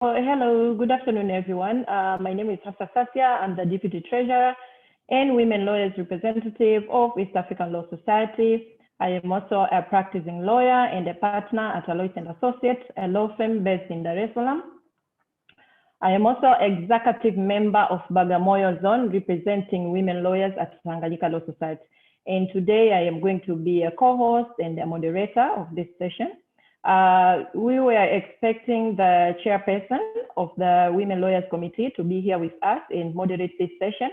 Hello, good afternoon, everyone. My name is Hafsa Sassia. I'm the Deputy Treasurer and Women Lawyers Representative of East African Law Society. I am also a practicing lawyer and a partner at Alois & Associates, a law firm based in Dar es Salaam. I am also executive member of Bagamoyo Zone, representing women lawyers at Tanganyika Law Society. And today I am going to be a co-host and a moderator of this session. We were expecting the chairperson of the Women Lawyers Committee to be here with us and moderate this session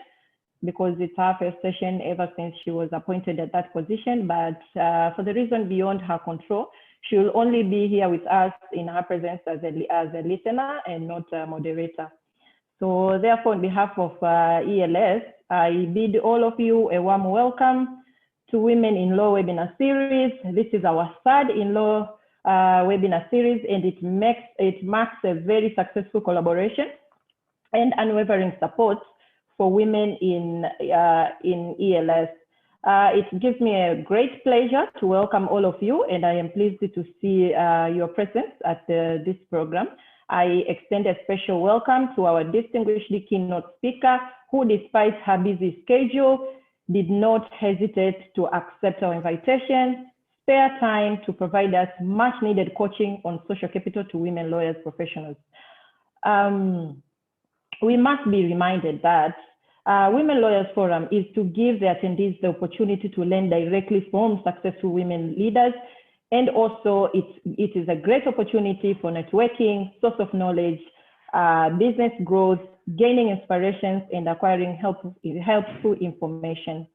because it's her first session ever since she was appointed at that position. But for the reason beyond her control, she will only be here with us in her presence as a listener and not a moderator. So therefore, on behalf of ELS, I bid all of you a warm welcome to Women in Law webinar series. This is our third in law webinar series, and it marks a very successful collaboration and unwavering support for women in ELS. It gives me a great pleasure to welcome all of you, and I am pleased to see your presence at this program. I extend a special welcome to our distinguished keynote speaker, who, despite her busy schedule, did not hesitate to accept our invitation, spare time to provide us much needed coaching on social capital to women lawyers professionals. We must be reminded that Women Lawyers Forum is to give the attendees the opportunity to learn directly from successful women leaders. And also it is a great opportunity for networking, source of knowledge, business growth, gaining inspirations, and acquiring helpful information.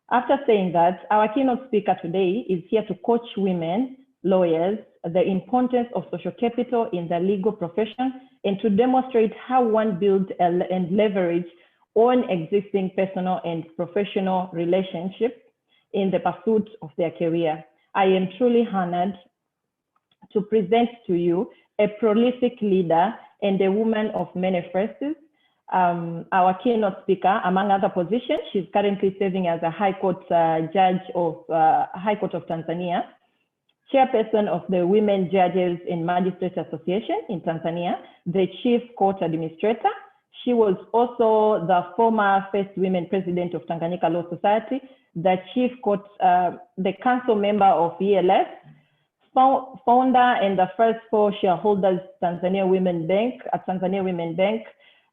After saying that, our keynote speaker today is here to coach women lawyers the importance of social capital in the legal profession and to demonstrate how one builds and leverage on existing personal and professional relationships in the pursuit of their career. I am truly honored to present to you a prolific leader and a woman of many firsts. Our keynote speaker, among other positions, she's currently serving as a High Court judge of High Court of Tanzania, chairperson of the Women Judges and Magistrates Association in Tanzania, the chief court administrator. She was also the former first women president of Tanganyika Law Society, the chief court, the council member of ELS, founder and the first 4 shareholders Tanzania Women Bank,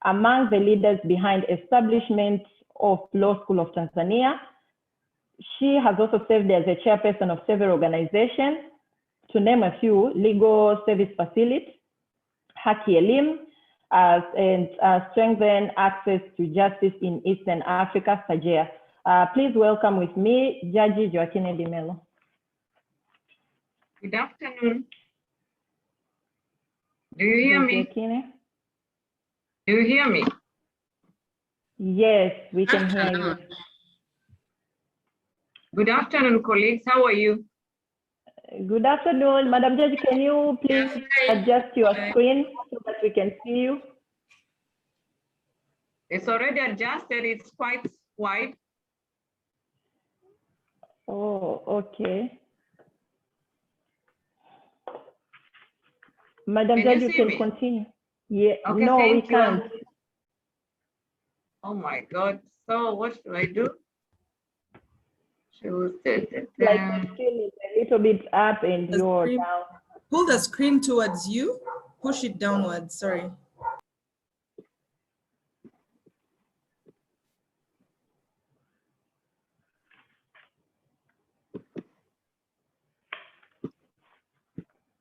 among the leaders behind establishment of Law School of Tanzania. She has also served as a chairperson of several organizations, to name a few: Legal Service Facility, Haki Elim, and Strengthen Access to Justice in Eastern Africa, SAGEA. Please welcome with me, Judge Joaquin Dimelo. Good afternoon. Do you hear me? Joaquin? Do you hear me? Yes, we can hear you. Good afternoon, colleagues. How are you? Good afternoon, Madam Judge. Can you please adjust your screen so that we can see you? It's already adjusted. It's quite wide. Oh, okay. Madam Judge, you can continue. Yeah, okay, no, we can't. Oh my God. So what should I do? Like the screen is a little bit up and you're down. Pull the screen towards you. Push it downwards. Sorry.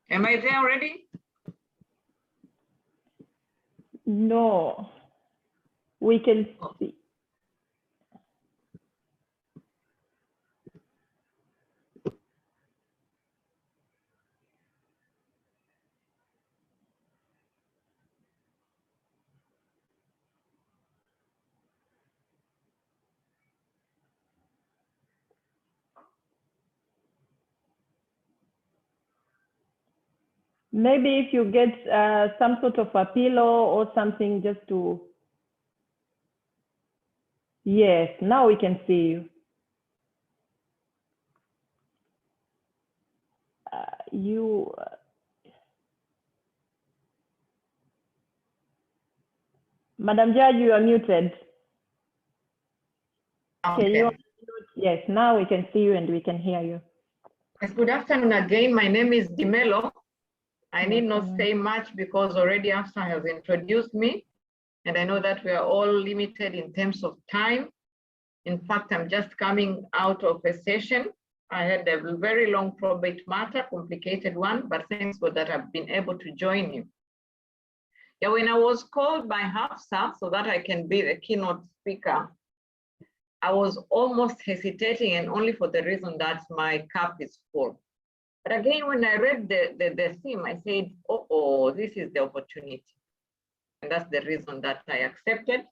Am I there already? No, we can see. Maybe if you get some sort of a pillow or something just to, yes, now we can see you. Madam Judge, you are muted. Okay, yes, now we can see you and we can hear you. Yes, good afternoon again. My name is Dimelo. I need not say much because already Afsa has introduced me, and I know that we are all limited in terms of time. In fact, I'm just coming out of a session. I had a very long probate matter, complicated one, but thanks God that I've been able to join you. Yeah, when I was called by Hafsa so that I can be the keynote speaker, I was almost hesitating, and only for the reason that my cup is full. But again, when I read the theme, I said, oh, this is the opportunity. And that's the reason that I accepted.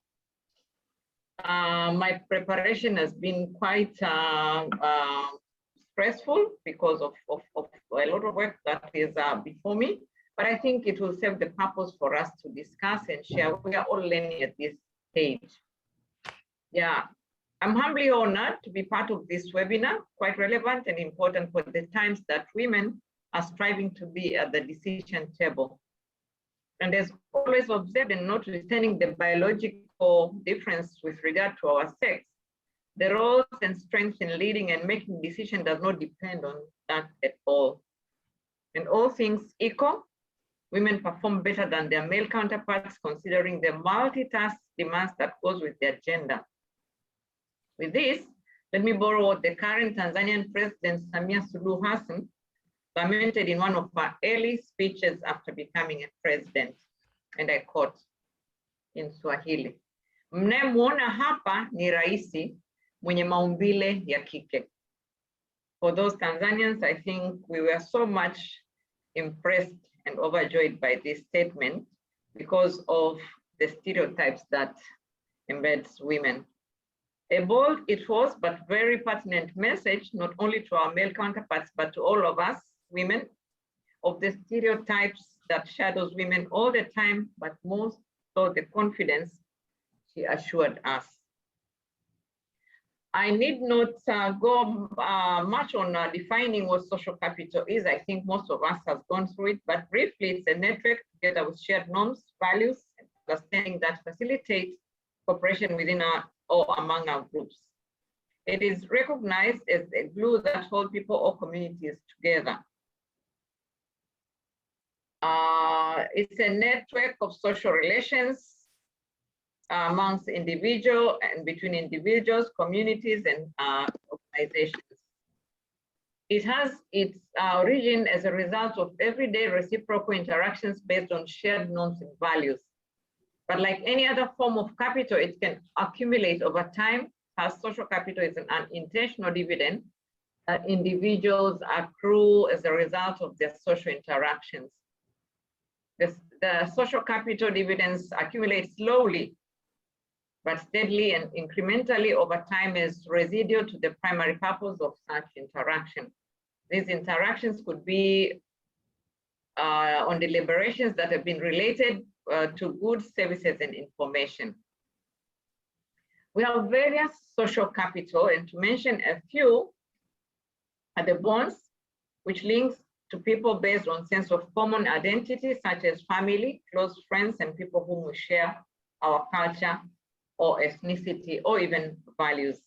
My preparation has been quite stressful because of a lot of work that is before me. But I think it will serve the purpose for us to discuss and share. We are all learning at this stage. Yeah, I'm humbly honored to be part of this webinar, quite relevant and important for the times that women are striving to be at the decision table. And as always observed, and notwithstanding the biological difference with regard to our sex, the roles and strengths in leading and making decisions does not depend on that at all. And all things equal, women perform better than their male counterparts, considering the multitask demands that goes with their gender. With this, let me borrow what the current Tanzanian President Samia Suluhu Hassan lamented in one of her early speeches after becoming a president, and I quote in Swahili, "Mnayemwona hapa ni raisi mwenye maumbile ya kike." For those Tanzanians, I think we were so much impressed and overjoyed by this statement because of the stereotypes that embeds women. A bold it was, but very pertinent message, not only to our male counterparts, but to all of us women, of the stereotypes that shadows women all the time, but most so the confidence she assured us. I need not go much on defining what social capital is. I think most of us have gone through it, but briefly, it's a network together with shared norms, values, and understanding that facilitate cooperation within our or among our groups. It is recognized as a glue that holds people or communities together. It's a network of social relations amongst individuals and between individuals, communities, and organizations. It has its origin as a result of everyday reciprocal interactions based on shared norms and values. But like any other form of capital, it can accumulate over time, as social capital is an unintentional dividend that individuals accrue as a result of their social interactions. The social capital dividends accumulate slowly, but steadily and incrementally over time as residual to the primary purpose of such interaction. These interactions could be on deliberations that have been related to goods, services, and information. We have various social capital, and to mention a few are the bonds, which links to people based on sense of common identity, such as family, close friends, and people whom we share our culture or ethnicity or even values.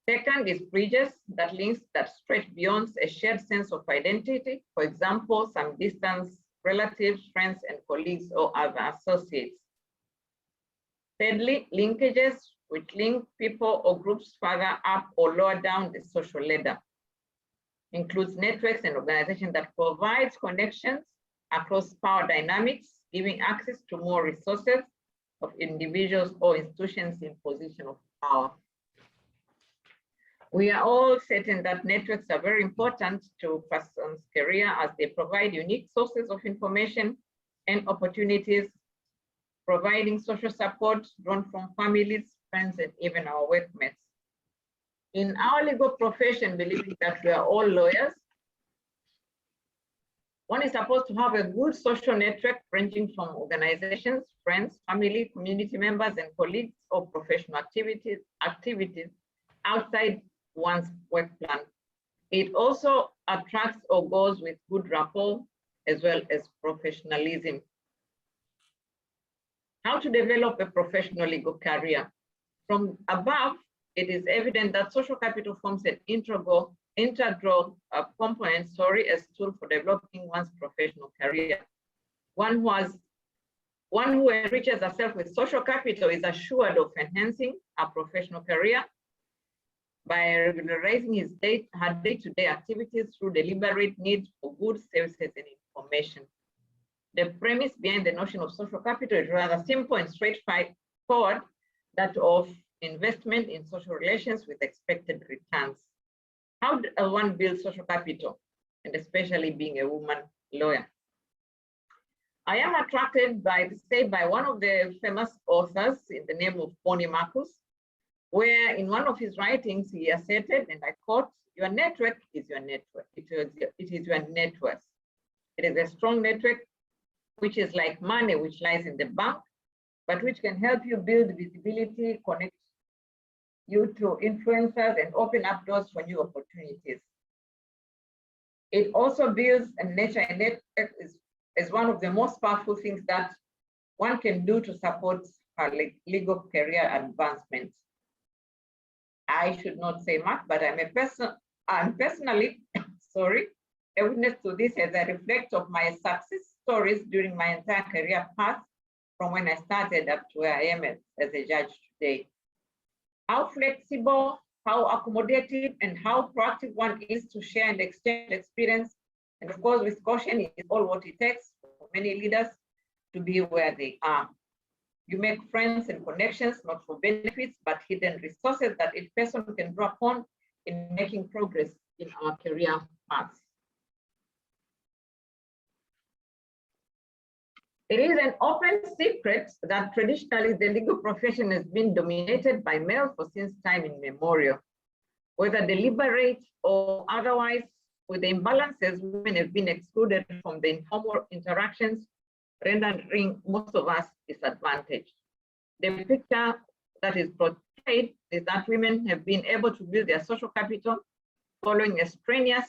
Second is bridges, that links that stretch beyond a shared sense of identity. For example, some distance relatives, friends, and colleagues or other associates. Thirdly, linkages, which link people or groups further up or lower down the social ladder. Includes networks and organizations that provides connections across power dynamics, giving access to more resources of individuals or institutions in position of power. We are all certain that networks are very important to a person's career as they provide unique sources of information and opportunities, providing social support drawn from families, friends, and even our workmates. In our legal profession, believing that we are all lawyers, one is supposed to have a good social network ranging from organizations, friends, family, community members, and colleagues, or professional activities outside one's work plan. It also attracts or goes with good rapport as well as professionalism. How to develop a professional legal career. From above, it is evident that social capital forms an integral component, as tool for developing one's professional career. One who enriches herself with social capital is assured of enhancing her professional career by regularizing her day-to-day activities through deliberate need for goods, services, and information. The premise behind the notion of social capital is rather simple and straightforward, that of investment in social relations with expected returns. How does one build social capital, and especially being a woman lawyer? I am attracted by one of the famous authors in the name of Bonnie Marcus, where in one of his writings he asserted, and I quote, "Your network is your network. It is your net worth. It is a strong network, which is like money which lies in the bank, but which can help you build visibility, connect you to influencers, and open up doors for new opportunities. It also builds a network is one of the most powerful things that one can do to support her legal career advancement." I should not say much, but I'm personally a witness to this as I reflect of my success stories during my entire career path, from when I started up to where I am as a judge today. How flexible, how accommodative, and how proactive one is to share and exchange experience. And of course, with caution, it is all what it takes for many leaders to be where they are. You make friends and connections, not for benefits, but hidden resources that each person can draw upon in making progress in our career paths. It is an open secret that traditionally the legal profession has been dominated by males for since time immemorial. Whether deliberate or otherwise, with the imbalances, women have been excluded from the informal interactions, rendering most of us disadvantaged. The picture that is portrayed is that women have been able to build their social capital following a strenuous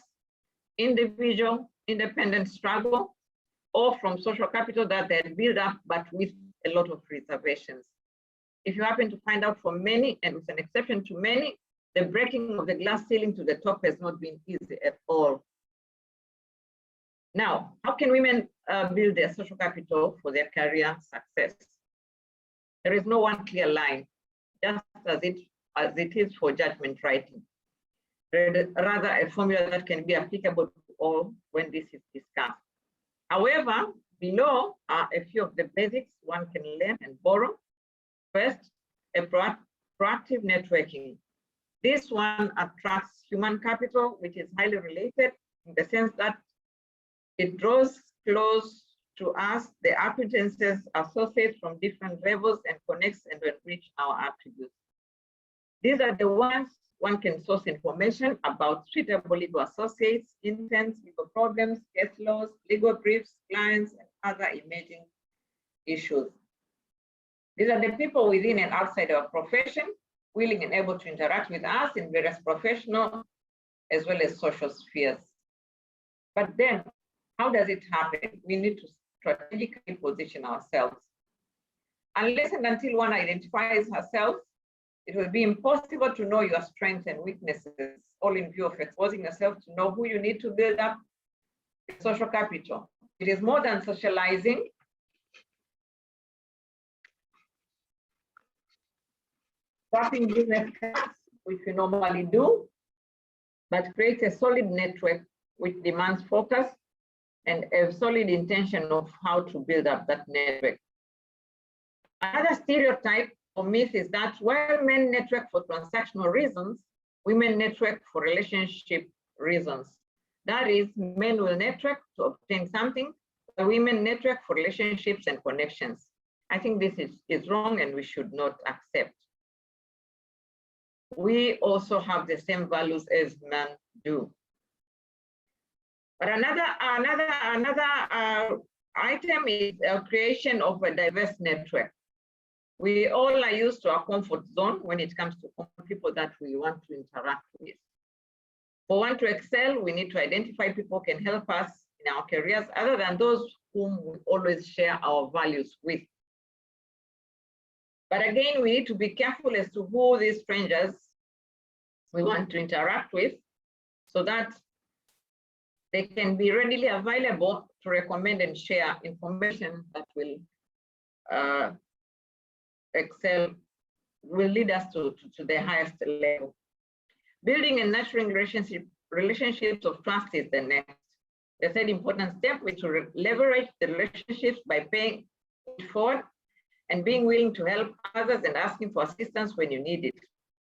individual independent struggle, or from social capital that they build up, but with a lot of reservations. If you happen to find out for many, and with an exception to many, the breaking of the glass ceiling to the top has not been easy at all. Now, how can women build their social capital for their career success? There is no one clear line, just as it is for judgment writing. Rather, a formula that can be applicable to all when this is discussed. However, below are a few of the basics one can learn and borrow. First, a proactive networking. This one attracts human capital, which is highly related in the sense that it draws close to us the acquaintances, associates from different levels, and connects and enrich our attributes. These are the ones one can source information about suitable legal associates, interns, legal problems, case laws, legal briefs, clients, and other emerging issues. These are the people within and outside our profession, willing and able to interact with us in various professional as well as social spheres. But then, how does it happen? We need to strategically position ourselves. Unless and until one identifies herself, it will be impossible to know your strengths and weaknesses, all in view of exposing yourself to know who you need to build up social capital. It is more than socializing. Swapping business cards, which we normally do, but create a solid network which demands focus and a solid intention of how to build up that network. Another stereotype or myth is that while men network for transactional reasons, women network for relationship reasons. That is, men will network to obtain something, but women network for relationships and connections. I think this is wrong and we should not accept. We also have the same values as men do. But another item is a creation of a diverse network. We all are used to our comfort zone when it comes to people that we want to interact with. For one to excel, we need to identify people who can help us in our careers other than those whom we always share our values with. But again, we need to be careful as to who these strangers we want to interact with so that they can be readily available to recommend and share information that will will lead us to the highest level. Building and nurturing relationships of trust is the next. The third important step is to leverage the relationships by paying it forward and being willing to help others and asking for assistance when you need it.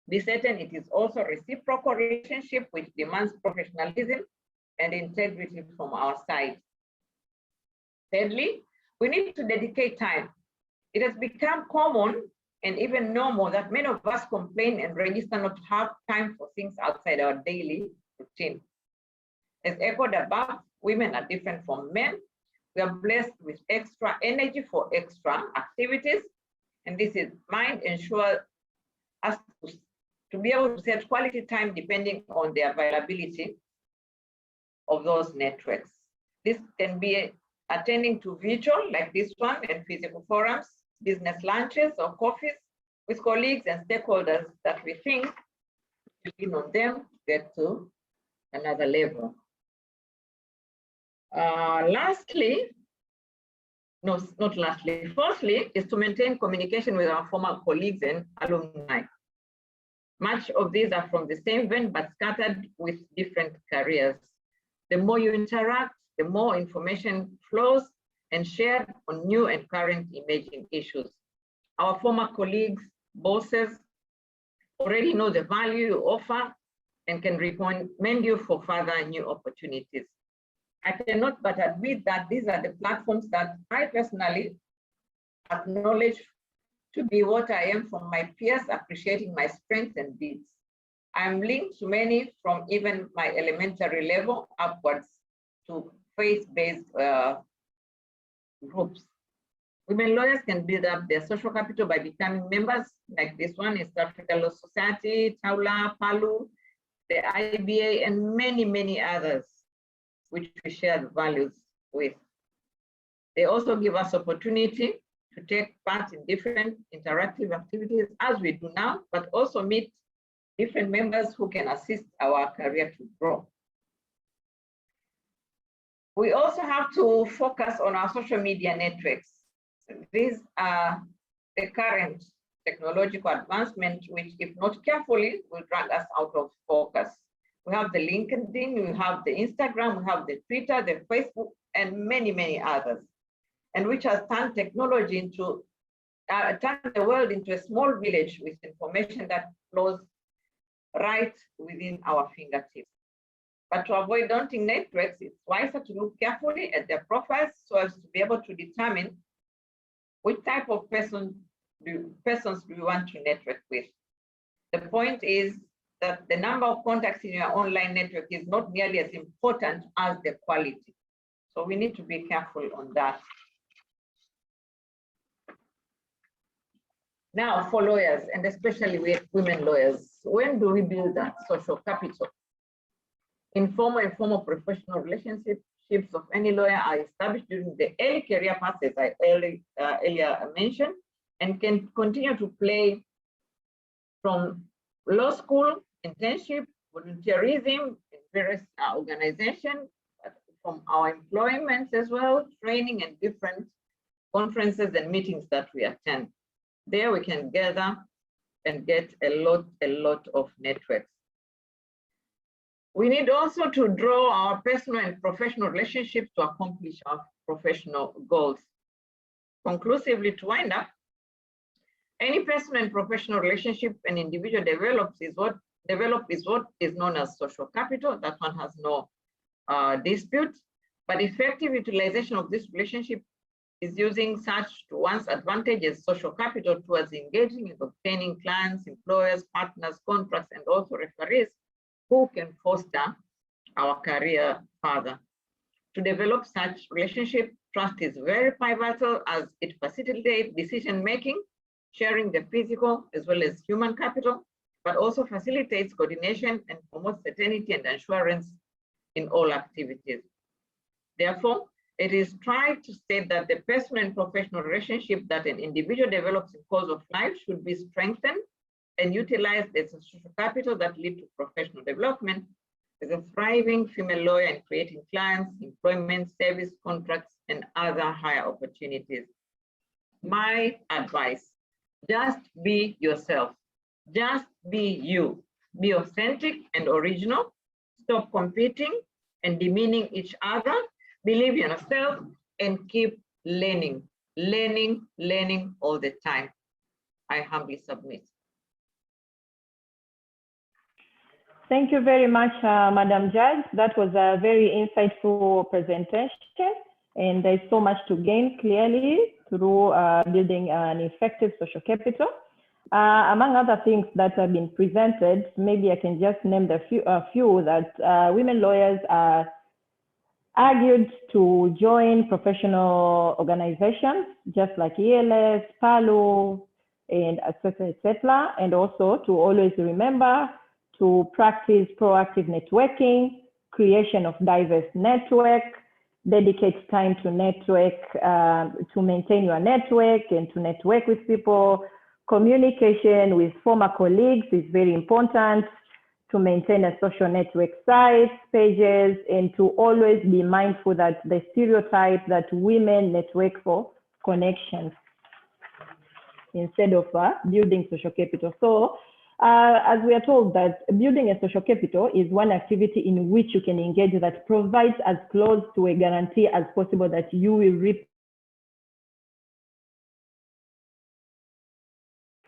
Be certain it is also a reciprocal relationship which demands professionalism and integrity from our side. Thirdly, we need to dedicate time. It has become common and even normal that many of us complain and register not to have time for things outside our daily routine. As echoed above, women are different from men. We are blessed with extra energy for extra activities, and this is might ensure us to be able to set quality time depending on the availability of those networks. This can be attending to virtual, like this one, and physical forums, business lunches or coffees with colleagues and stakeholders that we think lean on them to get to another level. Fourthly, is to maintain communication with our former colleagues and alumni. Much of these are from the same vein, but scattered with different careers. The more you interact, the more information flows and shared on new and current emerging issues. Our former colleagues, bosses, already know the value you offer and can recommend you for further new opportunities. I cannot but admit that these are the platforms that I personally acknowledge to be what I am from my peers, appreciating my strengths and deeds. I'm linked to many from even my elementary level upwards to faith-based groups. Women lawyers can build up their social capital by becoming members like this one, East African Law Society, Taula, Palu, the IBA, and many, many others, which we share the values with. They also give us opportunity to take part in different interactive activities as we do now, but also meet different members who can assist our career to grow. We also have to focus on our social media networks. These are the current technological advancement, which if not carefully, will drag us out of focus. We have the LinkedIn, we have the Instagram, we have the Twitter, the Facebook, and many, many others, and which has turned technology into, turned the world into a small village with information that flows right within our fingertips. But to avoid daunting networks, it's wiser to look carefully at their profiles so as to be able to determine which type of persons do we want to network with. The point is that the number of contacts in your online network is not nearly as important as the quality. So we need to be careful on that. Now for lawyers, and especially with women lawyers, when do we build that social capital? Informal and formal professional relationships of any lawyer are established during the early career paths, as I earlier mentioned, and can continue to play from law school, internship, volunteerism in various organizations, from our employments as well, training and different conferences and meetings that we attend. There we can gather and get a lot of networks. We need also to draw our personal and professional relationships to accomplish our professional goals. Conclusively, to wind up, any personal and professional relationship an individual develops is what is known as social capital. That one has no dispute, but effective utilization of this relationship is using such to one's advantage as social capital towards engaging and obtaining clients, employers, partners, contracts, and also referees who can foster our career further. To develop such relationship, trust is very pivotal as it facilitates decision-making, sharing the physical as well as human capital, but also facilitates coordination and promotes certainty and assurance in all activities. Therefore, it is tried to state that the personal and professional relationship that an individual develops in course of life should be strengthened and utilized as a social capital that lead to professional development as a thriving female lawyer in creating clients, employment, service contracts, and other higher opportunities. My advice, just be yourself. Just be you. Be authentic and original. Stop competing and demeaning each other. Believe in yourself and keep learning, learning all the time. I humbly submit. Thank you very much, Madam Judge. That was a very insightful presentation, and there's so much to gain clearly through building an effective social capital. Among other things that have been presented, maybe I can just name a few that women lawyers are argued to join professional organizations, just like ELS, PALU, and etc., and also to always remember to practice proactive networking, creation of diverse network, dedicate time to network, to maintain your network and to network with people. Communication with former colleagues is very important, to maintain a social network site, pages, and to always be mindful that the stereotype that women network for connections instead of building social capital. So as we are told that building a social capital is one activity in which you can engage that provides as close to a guarantee as possible that you will reap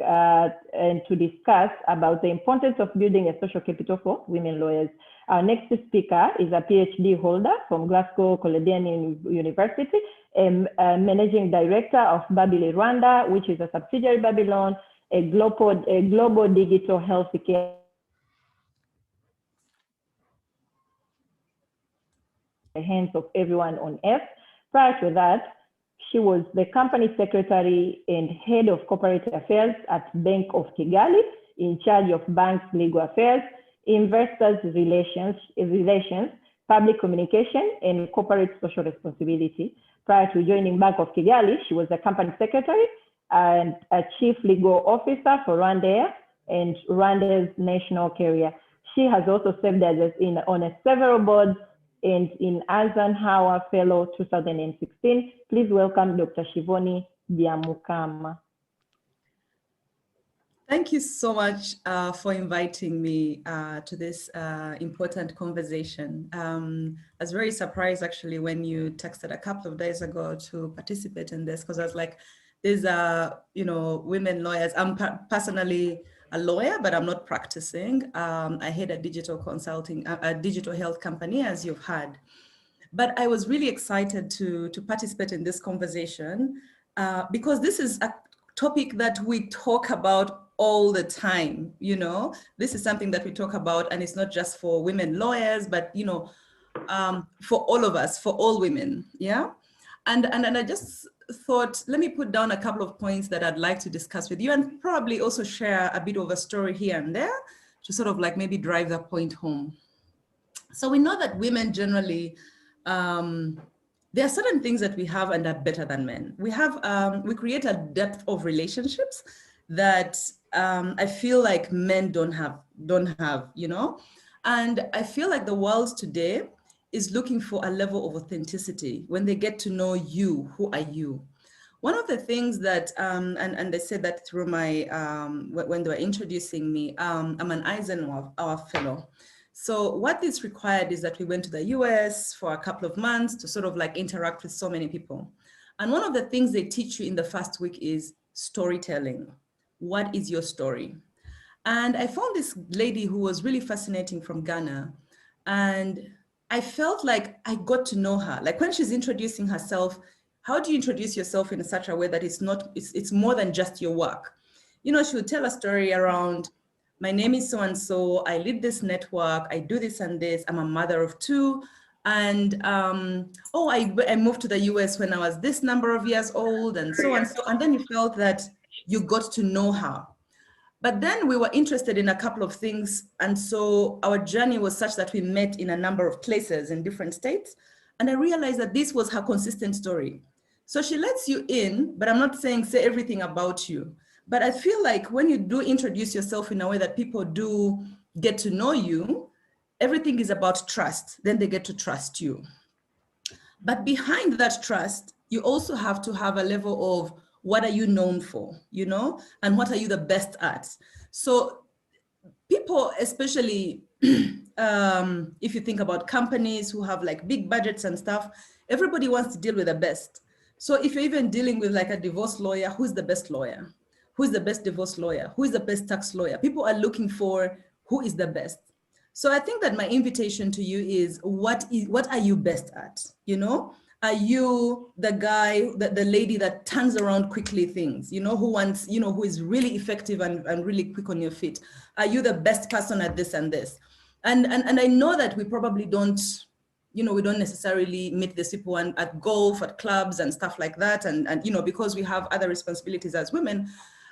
and to discuss about the importance of building a social capital for women lawyers. Our next speaker is a PhD holder from Glasgow Caledonian University, and Managing Director of Babylon Rwanda, which is a subsidiary Babylon, a global digital healthcare in the hands of everyone on earth. Prior to that, she was the company secretary and head of corporate affairs at Bank of Kigali, in charge of bank's legal affairs, investors relations, public communication, and corporate social responsibility. Prior to joining Bank of Kigali, she was the company secretary and a chief legal officer for Rwanda and Rwanda's national carrier. She has also served as on several boards and in Eisenhower Fellow 2016. Please welcome Dr. Shivoni Byamukama. Thank you so much for inviting me to this important conversation. I was very surprised actually when you texted a couple of days ago to participate in this, because I was like, these are, women lawyers. I'm personally a lawyer, but I'm not practicing. I head a digital consulting, a digital health company, as you've heard. But I was really excited to participate in this conversation because this is a topic that we talk about all the time. This is something that we talk about, and it's not just for women lawyers, but for all of us, for all women. Yeah, and I just thought, let me put down a couple of points that I'd like to discuss with you, and probably also share a bit of a story here and there to sort of like maybe drive that point home. So we know that women generally, there are certain things that we have and are better than men. We have, we create a depth of relationships that I feel like men don't have, and I feel like the world today is looking for a level of authenticity when they get to know you. Who are you? One of the things that, and they said that through my, when they were introducing me, I'm an Eisenhower Fellow. So what this required is that we went to the US for a couple of months to sort of like interact with so many people. And one of the things they teach you in the first week is storytelling. What is your story? And I found this lady who was really fascinating from Ghana. And I felt like I got to know her. Like when she's introducing herself, how do you introduce yourself in such a way that it's more than just your work? She would tell a story around, my name is so-and-so, I lead this network, I do this and this, I'm a mother of 2. And I moved to the US when I was this number of years old and so and so. And then you felt that you got to know her. But then we were interested in a couple of things. And so our journey was such that we met in a number of places in different states. And I realized that this was her consistent story. So she lets you in, but I'm not saying say everything about you. But I feel like when you do introduce yourself in a way that people do get to know you, everything is about trust. Then they get to trust you. But behind that trust, you also have to have a level of what are you known for, you know, and what are you the best at? So people, especially if you think about companies who have like big budgets and stuff, everybody wants to deal with the best. So if you're even dealing with like a divorce lawyer, who's the best lawyer? Who's the best divorce lawyer? Who is the best tax lawyer? People are looking for who is the best. So I think that my invitation to you is what are you best at? You know, are you the guy, the lady that turns around quickly things, you know, who wants, you know, who is really effective and really quick on your feet? Are you the best person at this and this? And I know that we probably don't, you know, we don't necessarily meet these people at golf, at clubs and stuff like that. And you know, because we have other responsibilities as women,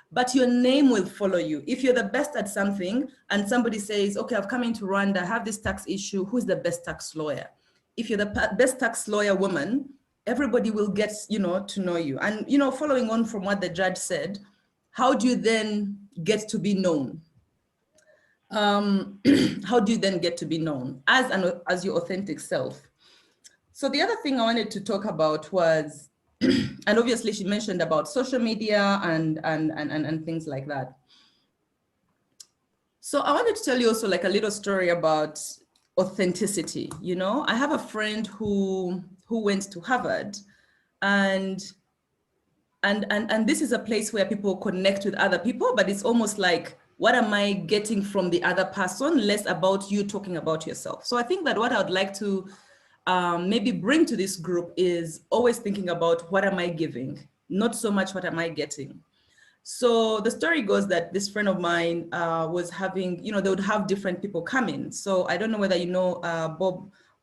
but your name will follow you. If you're the best at something and somebody says, okay, I've come into Rwanda, I have this tax issue, who's the best tax lawyer? If you're the best tax lawyer woman, everybody will get, you know, to know you. And, you know, following on from what the judge said, how do you then get to be known? How do you then get to be known as your authentic self? So the other thing I wanted to talk about was, and obviously she mentioned about social media and things like that. So I wanted to tell you also like a little story about authenticity. You know, I have a friend who went to Harvard, and this is a place where people connect with other people, but it's almost like, what am I getting from the other person, less about you talking about yourself. So I think that what I would like to maybe bring to this group is always thinking about what am I giving, not so much what am I getting. So the story goes that this friend of mine was having, you know, they would have different people come in. So I don't know whether you know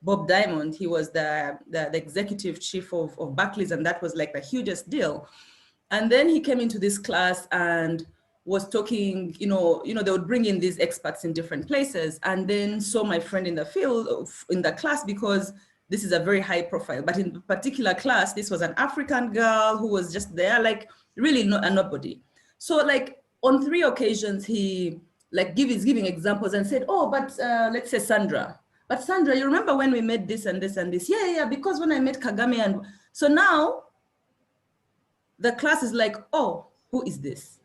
Bob Diamond. He was the executive chief of Barclays, and that was like the hugest deal. And then he came into this class and was talking, you know, they would bring in these experts in different places, and then saw my friend in the field, in the class, because this is a very high profile. But in particular class, this was an African girl who was just there, like really a nobody. So like on 3 occasions, he like is giving examples and said, oh, but let's say Sandra. But Sandra, you remember when we made this and this and this? Yeah, because when I met Kagame. And so now the class is like, oh, who is this?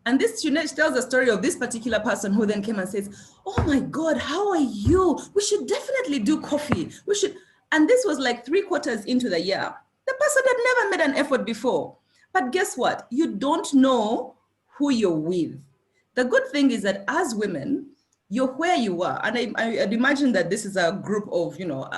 And this tells the story of this particular person who then came and says, oh my God, how are you? We should definitely do coffee. We should. And this was like 3/4 into the year. The person had never made an effort before. But guess what? You don't know who you're with. The good thing is that as women, you're where you are. And I'd imagine that this is a group of, you know,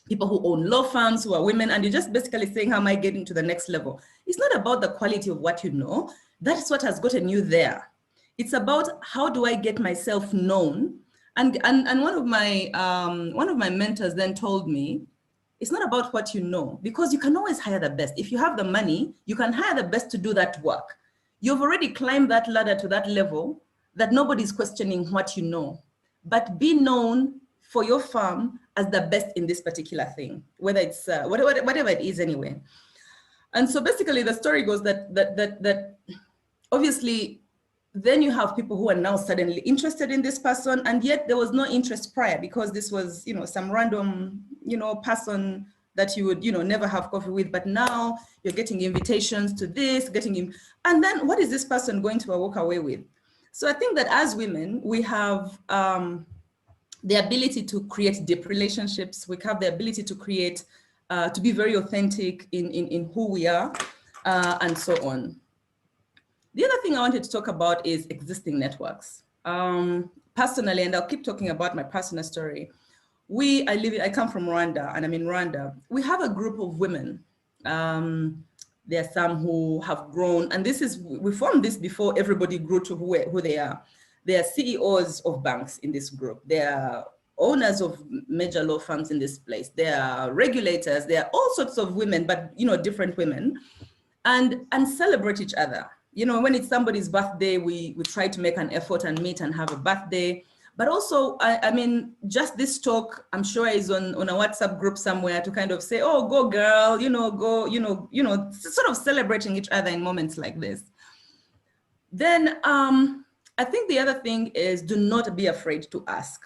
people who own law firms, who are women, and you're just basically saying, how am I getting to the next level? It's not about the quality of what you know. That's what has gotten you there. It's about how do I get myself known? And one of my mentors then told me, it's not about what you know, because you can always hire the best. If you have the money, you can hire the best to do that work. You've already climbed that ladder to that level that nobody's questioning what you know. But be known for your firm as the best in this particular thing, whether it's whatever it is anyway. And so basically the story goes that obviously then you have people who are now suddenly interested in this person, and yet there was no interest prior, because this was, you know, some random, you know, person that you would, you know, never have coffee with, but now you're getting invitations to this, and then what is this person going to walk away with? So I think that as women, we have the ability to create deep relationships. We have the ability to create, to be very authentic in who we are, and so on. The other thing I wanted to talk about is existing networks. Personally, and I'll keep talking about my personal story. I come from Rwanda, and I'm in Rwanda. We have a group of women. There are some who have grown, and we formed this before everybody grew to who they are. They are CEOs of banks in this group. They are owners of major law firms in this place. They are regulators. There are all sorts of women, but, you know, different women, and celebrate each other. You know, when it's somebody's birthday, we try to make an effort and meet and have a birthday. But also, I mean, just this talk, I'm sure is on a WhatsApp group somewhere to kind of say, oh, go girl, go, sort of celebrating each other in moments like this. Then I think the other thing is do not be afraid to ask.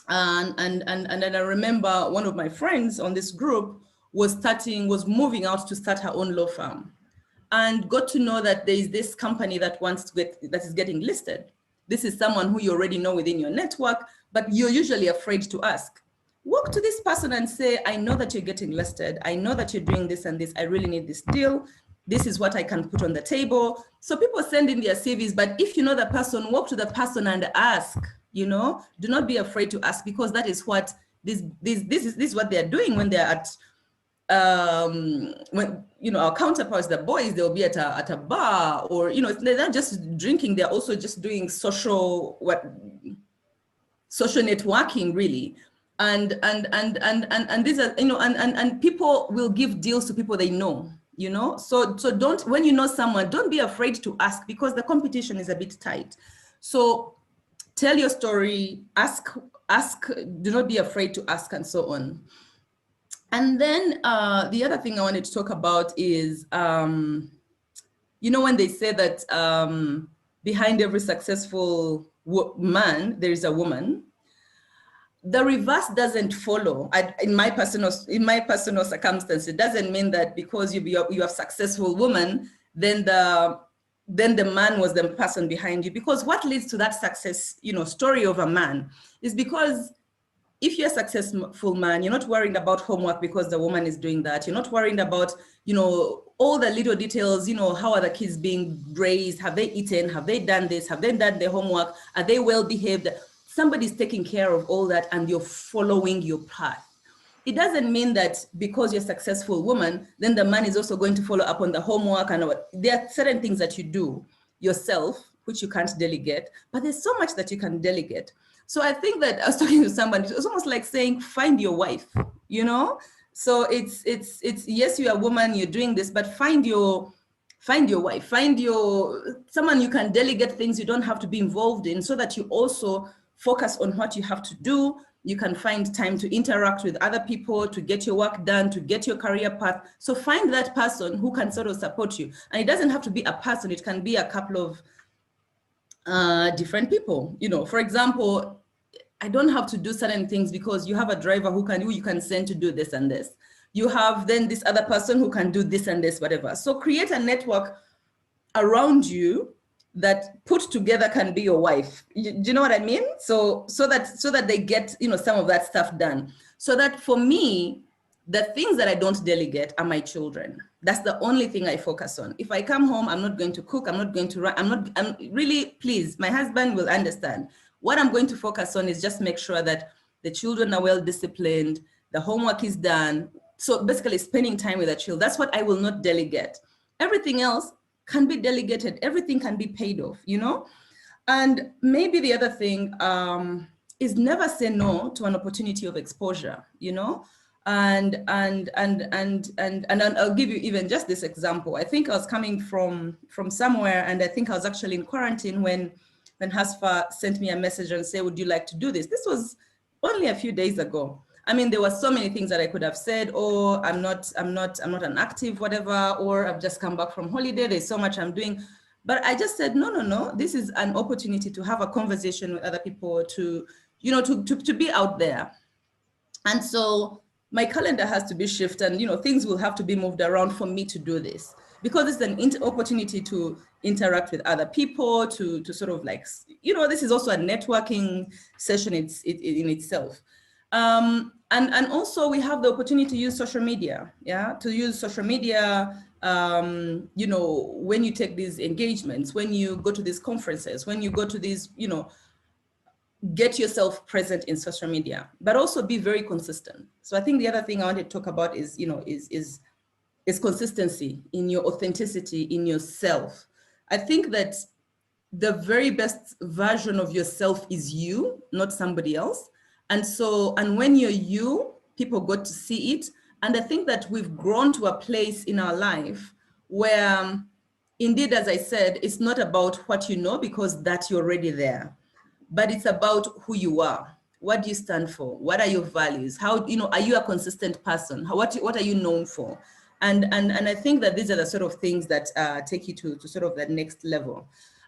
And then I remember one of my friends on this group was moving out to start her own law firm, and got to know that there is this company that that is getting listed. This is someone who you already know within your network, but you're usually afraid to ask. Walk to this person and say, I know that you're getting listed. I know that you're doing this and this. I really need this deal. This is what I can put on the table. So people send in their CVs, but if you know the person, walk to the person and ask, do not be afraid to ask, because that is what this is what they're doing when they're at, when, our counterparts, the boys, they'll be at a bar, or, they're not just drinking, they're also just doing social networking, really. And these are, and people will give deals to people they know, so don't, when you know someone, don't be afraid to ask, because the competition is a bit tight. So tell your story, ask, do not be afraid to ask, and so on. And then the other thing I wanted to talk about is, when they say that behind every successful man, there is a woman, the reverse doesn't follow. In my personal circumstance, it doesn't mean that because you have successful woman, then the man was the person behind you. Because what leads to that success, story of a man is because if you're a successful man, you're not worried about homework because the woman is doing that. You're not worried about, all the little details, how are the kids being raised? Have they eaten? Have they done this? Have they done their homework? Are they well behaved? Somebody's taking care of all that and you're following your path. It doesn't mean that because you're a successful woman, then the man is also going to follow up on the homework. And there are certain things that you do yourself, which you can't delegate, but there's so much that you can delegate. So I think that I was talking to somebody, it's almost like saying, find your wife, So it's yes, you're a woman, you're doing this, but find your wife, find someone you can delegate things you don't have to be involved in, so that you also focus on what you have to do. You can find time to interact with other people, to get your work done, to get your career path. So find that person who can sort of support you. And it doesn't have to be a person, it can be a couple of different people. For example, I don't have to do certain things because you have a driver who you can send to do this and this. You have then this other person who can do this and this, whatever. So create a network around you that put together can be your wife. Do you know what I mean? So that they get, some of that stuff done. So that for me, the things that I don't delegate are my children. That's the only thing I focus on. If I come home, I'm not going to cook, I'm not going to run, I'm really, please, my husband will understand. What I'm going to focus on is just make sure that the children are well disciplined, the homework is done. So basically spending time with the children, that's what I will not delegate. Everything else can be delegated, everything can be paid off, And maybe the other thing is never say no to an opportunity of exposure, And I'll give you even just this example. I think I was coming from somewhere, and I think I was actually in quarantine when Hasfa sent me a message and said, would you like to do this? This was only a few days ago. I mean, there were so many things that I could have said, oh, I'm not an active, whatever, or I've just come back from holiday, there's so much I'm doing. But I just said, no, this is an opportunity to have a conversation with other people, to be out there. And so my calendar has to be shifted, and things will have to be moved around for me to do this, because it's an opportunity to interact with other people, to sort of like, this is also a networking session in itself. And also we have the opportunity to use social media, when you take these engagements, when you go to these conferences, when you go to these, get yourself present in social media, but also be very consistent. So I think the other thing I want to talk about is, is consistency in your authenticity, in yourself. I think that the very best version of yourself is you, not somebody else. And when you're you, people got to see it. And I think that we've grown to a place in our life where, indeed, as I said, it's not about what you know, because that you're already there. but it's about who you are. What do you stand for? What are your values? How, are you a consistent person? What are you known for? And I think that these are the sort of things that take you to sort of that next level.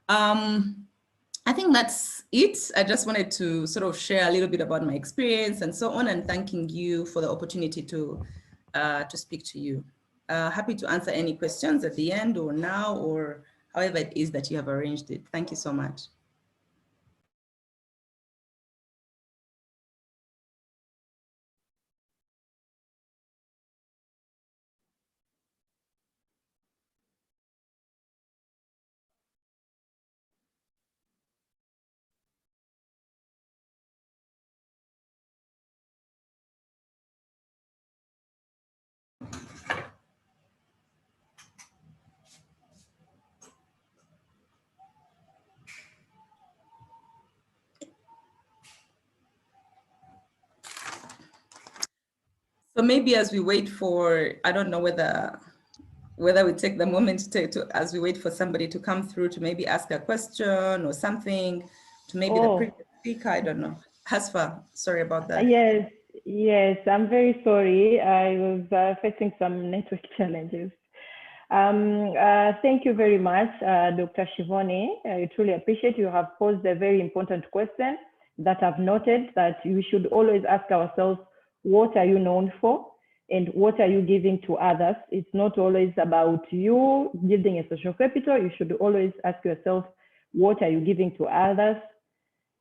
I think that's it. I just wanted to sort of share a little bit about my experience and so on, and thanking you for the opportunity to speak to you. Happy to answer any questions at the end or now, or however it is that you have arranged it. Thank you so much. So maybe as we wait for, I don't know whether we take the moment as we wait for somebody to come through to maybe ask a question or something to maybe the previous speaker, I don't know. Hasfa, sorry about that. Yes, I'm very sorry. I was facing some network challenges. Thank you very much, Dr. Shivoni. I truly appreciate you have posed a very important question that I've noted that we should always ask ourselves, what are you known for and what are you giving to others? It's not always about you building a social capital. You should always ask yourself, what are you giving to others?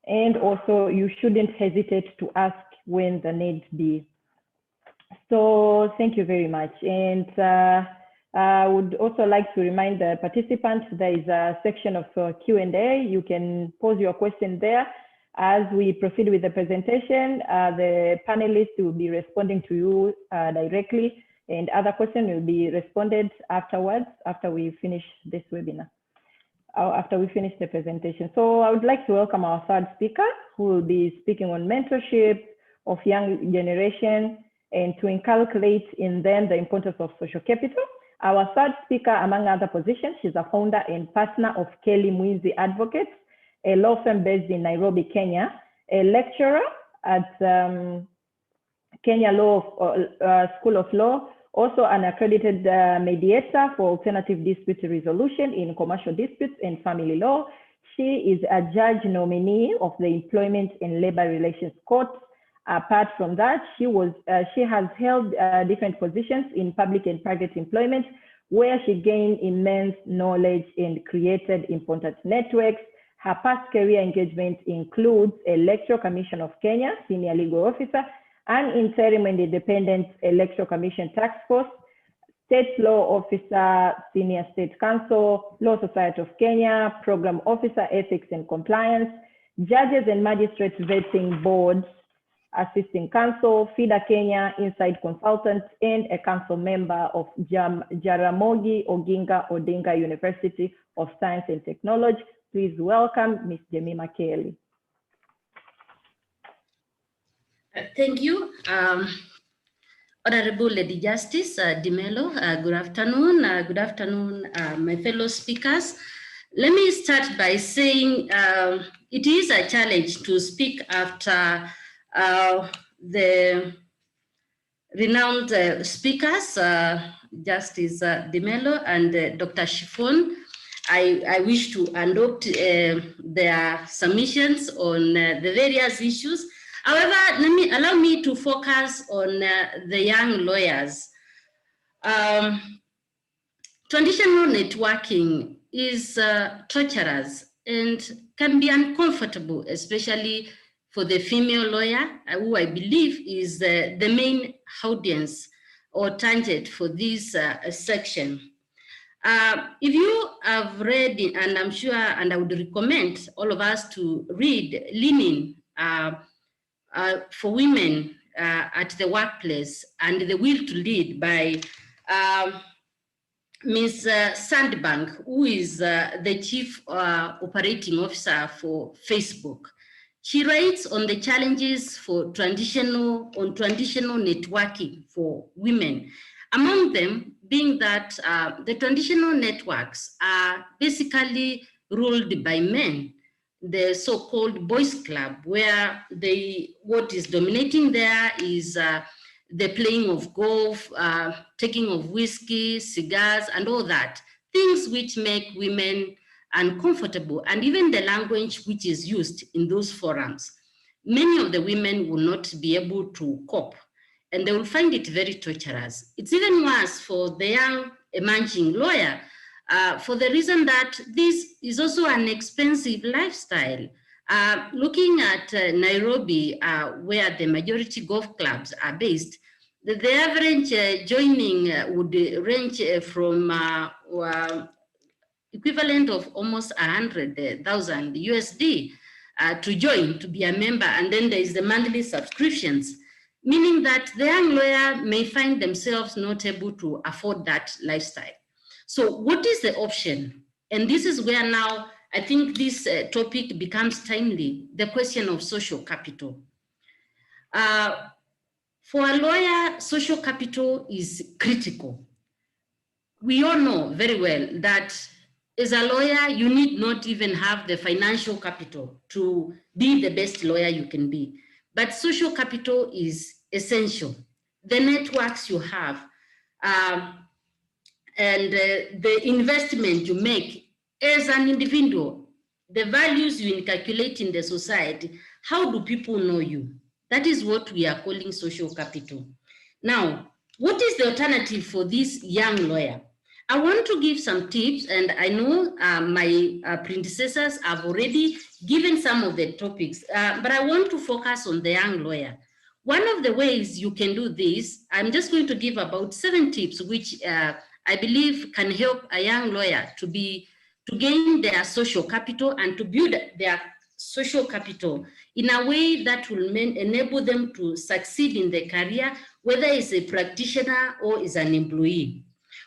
And also you shouldn't hesitate to ask when the need be. So thank you very much. And I would also like to remind the participants there is a section of Q&A. You can pose your question there. As we proceed with the presentation, the panelists will be responding to you directly, and other questions will be responded afterwards, after we finish this webinar, after we finish the presentation. So I would like to welcome our third speaker, who will be speaking on mentorship of young generation and to inculcate in them the importance of social capital. Our third speaker, among other positions, she's a founder and partner of Kelly Mwizi Advocates, a law firm based in Nairobi, Kenya, a lecturer at Kenya School of Law, also an accredited mediator for alternative dispute resolution in commercial disputes and family law. She is a judge nominee of the Employment and Labor Relations Court. Apart from that, she has held different positions in public and private employment, where she gained immense knowledge and created important networks. Her past career engagement includes Electoral Commission of Kenya, Senior Legal Officer, and Interim and Independent Electoral Commission Task Force, State Law Officer, Senior State Counsel, Law Society of Kenya, Program Officer, Ethics and Compliance, Judges and Magistrates Vetting Board, Assisting Counsel, FIDA Kenya, Inside Consultant, and a council member of Jaramogi Oginga Odinga University of Science and Technology. Please welcome Ms. Jemima Kelly. Thank you. Honorable Lady Justice Dimelo, good afternoon. Good afternoon, my fellow speakers. Let me start by saying it is a challenge to speak after the renowned speakers, Justice Dimelo and Dr. Shifon. I wish to adopt their submissions on the various issues. However, allow me to focus on the young lawyers. Traditional networking is torturous and can be uncomfortable, especially for the female lawyer, who I believe is the main audience or tangent for this section. If you have read, and I'm sure, and I would recommend all of us to read Leaning for Women at the Workplace and the Will to Lead by Ms. Sandbank, who is the Chief Operating Officer for Facebook. She writes on the challenges for traditional networking for women. Among them being that the traditional networks are basically ruled by men, the so-called boys club, where what is dominating there is the playing of golf, taking of whiskey, cigars, and all that. Things which make women uncomfortable, and even the language which is used in those forums. Many of the women will not be able to cope, and they will find it very torturous. It's even worse for the young emerging lawyer, for the reason that this is also an expensive lifestyle. Looking at Nairobi, where the majority golf clubs are based, the average joining would range from equivalent of almost 100,000 USD to join, to be a member. And then there is the monthly subscriptions, meaning that the young lawyer may find themselves not able to afford that lifestyle. So what is the option? And this is where now I think this topic becomes timely, the question of social capital. For a lawyer, social capital is critical. We all know very well that as a lawyer, you need not even have the financial capital to be the best lawyer you can be. But social capital is essential. The networks you have, and the investment you make as an individual, the values you inculcate in the society, how do people know you? That is what we are calling social capital. Now, what is the alternative for this young lawyer? I want to give some tips, and I know my predecessors have already given some of the topics, but I want to focus on the young lawyer. One of the ways you can do this, I'm just going to give about 7 tips, which I believe can help a young lawyer to gain their social capital and to build their social capital in a way that will enable them to succeed in their career, whether it's a practitioner or is an employee.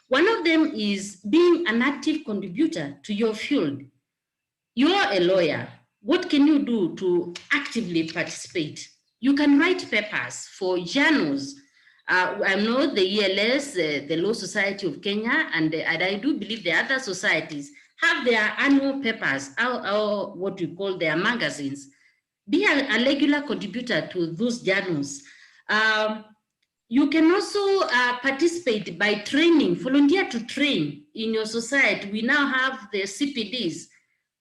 One of them is being an active contributor to your field. You're a lawyer. What can you do to actively participate? You can write papers for journals. I know the ELS, the Law Society of Kenya, and I do believe the other societies have their annual papers, or what we call their magazines. Be a regular contributor to those journals. You can also participate by training, volunteer to train in your society. We now have the CPDs,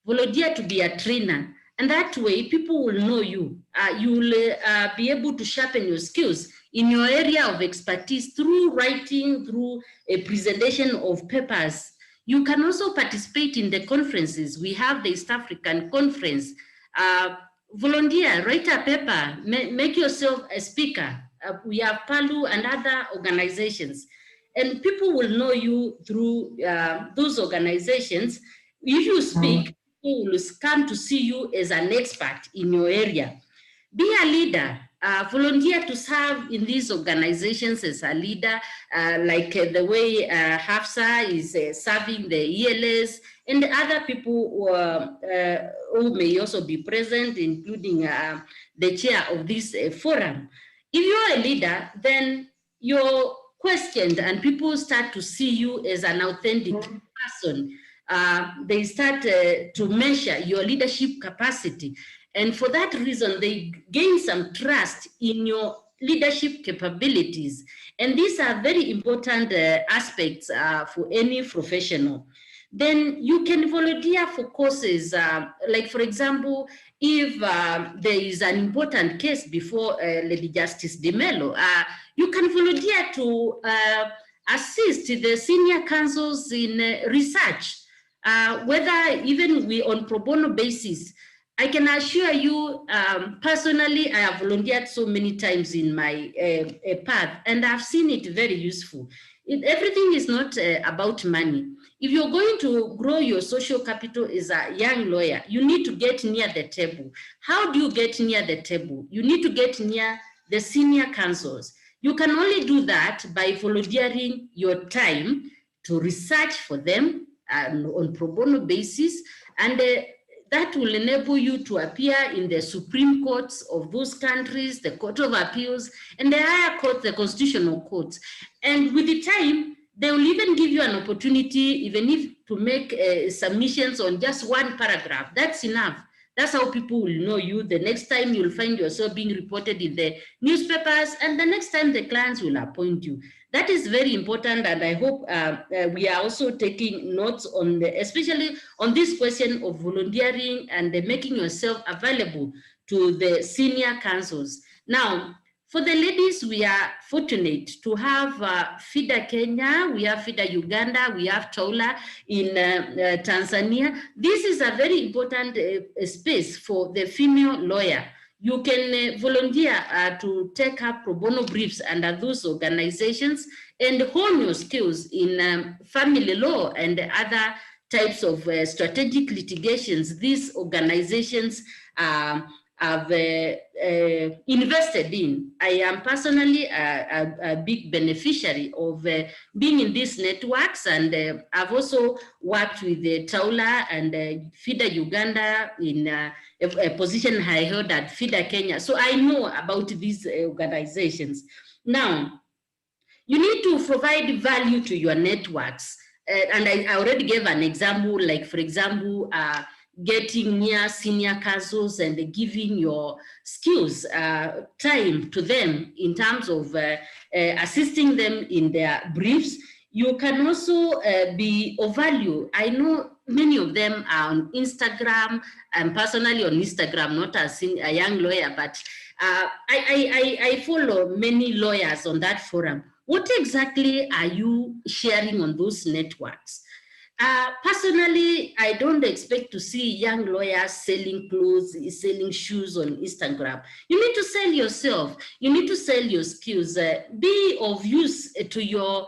volunteer to be a trainer. And that way, people will know you. You will be able to sharpen your skills in your area of expertise through writing, through a presentation of papers. You can also participate in the conferences. We have the East African Conference. Volunteer, write a paper, make yourself a speaker. We have PALU and other organizations. And people will know you through those organizations. If you speak, people will come to see you as an expert in your area. Be a leader. Volunteer to serve in these organizations as a leader, like the way Hafsa is serving the ELS, and the other people who may also be present, including the chair of this forum. If you're a leader, then you're questioned and people start to see you as an authentic person. They start to measure your leadership capacity. And for that reason, they gain some trust in your leadership capabilities. And these are very important aspects for any professional. Then you can volunteer for courses, like for example, if there is an important case before Lady Justice Demelo, you can volunteer to assist the senior counsels in research, whether even we on pro bono basis. I can assure you, personally, I have volunteered so many times in my path, and I've seen it very useful. Everything is not about money. If you're going to grow your social capital as a young lawyer, you need to get near the table. How do you get near the table? You need to get near the senior counsels. You can only do that by volunteering your time to research for them on pro bono basis, and that will enable you to appear in the Supreme Courts of those countries, the Court of Appeals, and the higher courts, the constitutional courts. And with the time, they will even give you an opportunity, even if to make submissions on just one paragraph. That's enough. That's how people will know you. The next time you'll find yourself being reported in the newspapers, and the next time the clients will appoint you. That is very important, and I hope we are also taking notes on especially on this question of volunteering and making yourself available to the senior councils. Now, for the ladies, we are fortunate to have FIDA Kenya, we have FIDA Uganda, we have TOLA in Tanzania. This is a very important space for the female lawyer. You can volunteer to take up pro bono briefs under those organizations and hone your skills in family law and other types of strategic litigations. These organizations have invested in. I am personally a big beneficiary of being in these networks, and I've also worked with the TOLA and FIDA Uganda in a position I held at FIDA Kenya. So I know about these organizations. Now, you need to provide value to your networks. And I already gave an example, like for example, getting near senior councils and giving your skills time to them in terms of assisting them in their briefs. You can also be of value. I know many of them are on Instagram. I'm personally on Instagram, not as a young lawyer, but I follow many lawyers on that forum. What exactly are you sharing on those networks? Personally, I don't expect to see young lawyers selling clothes, selling shoes on Instagram. You need to sell yourself. You need to sell your skills. Be of use to your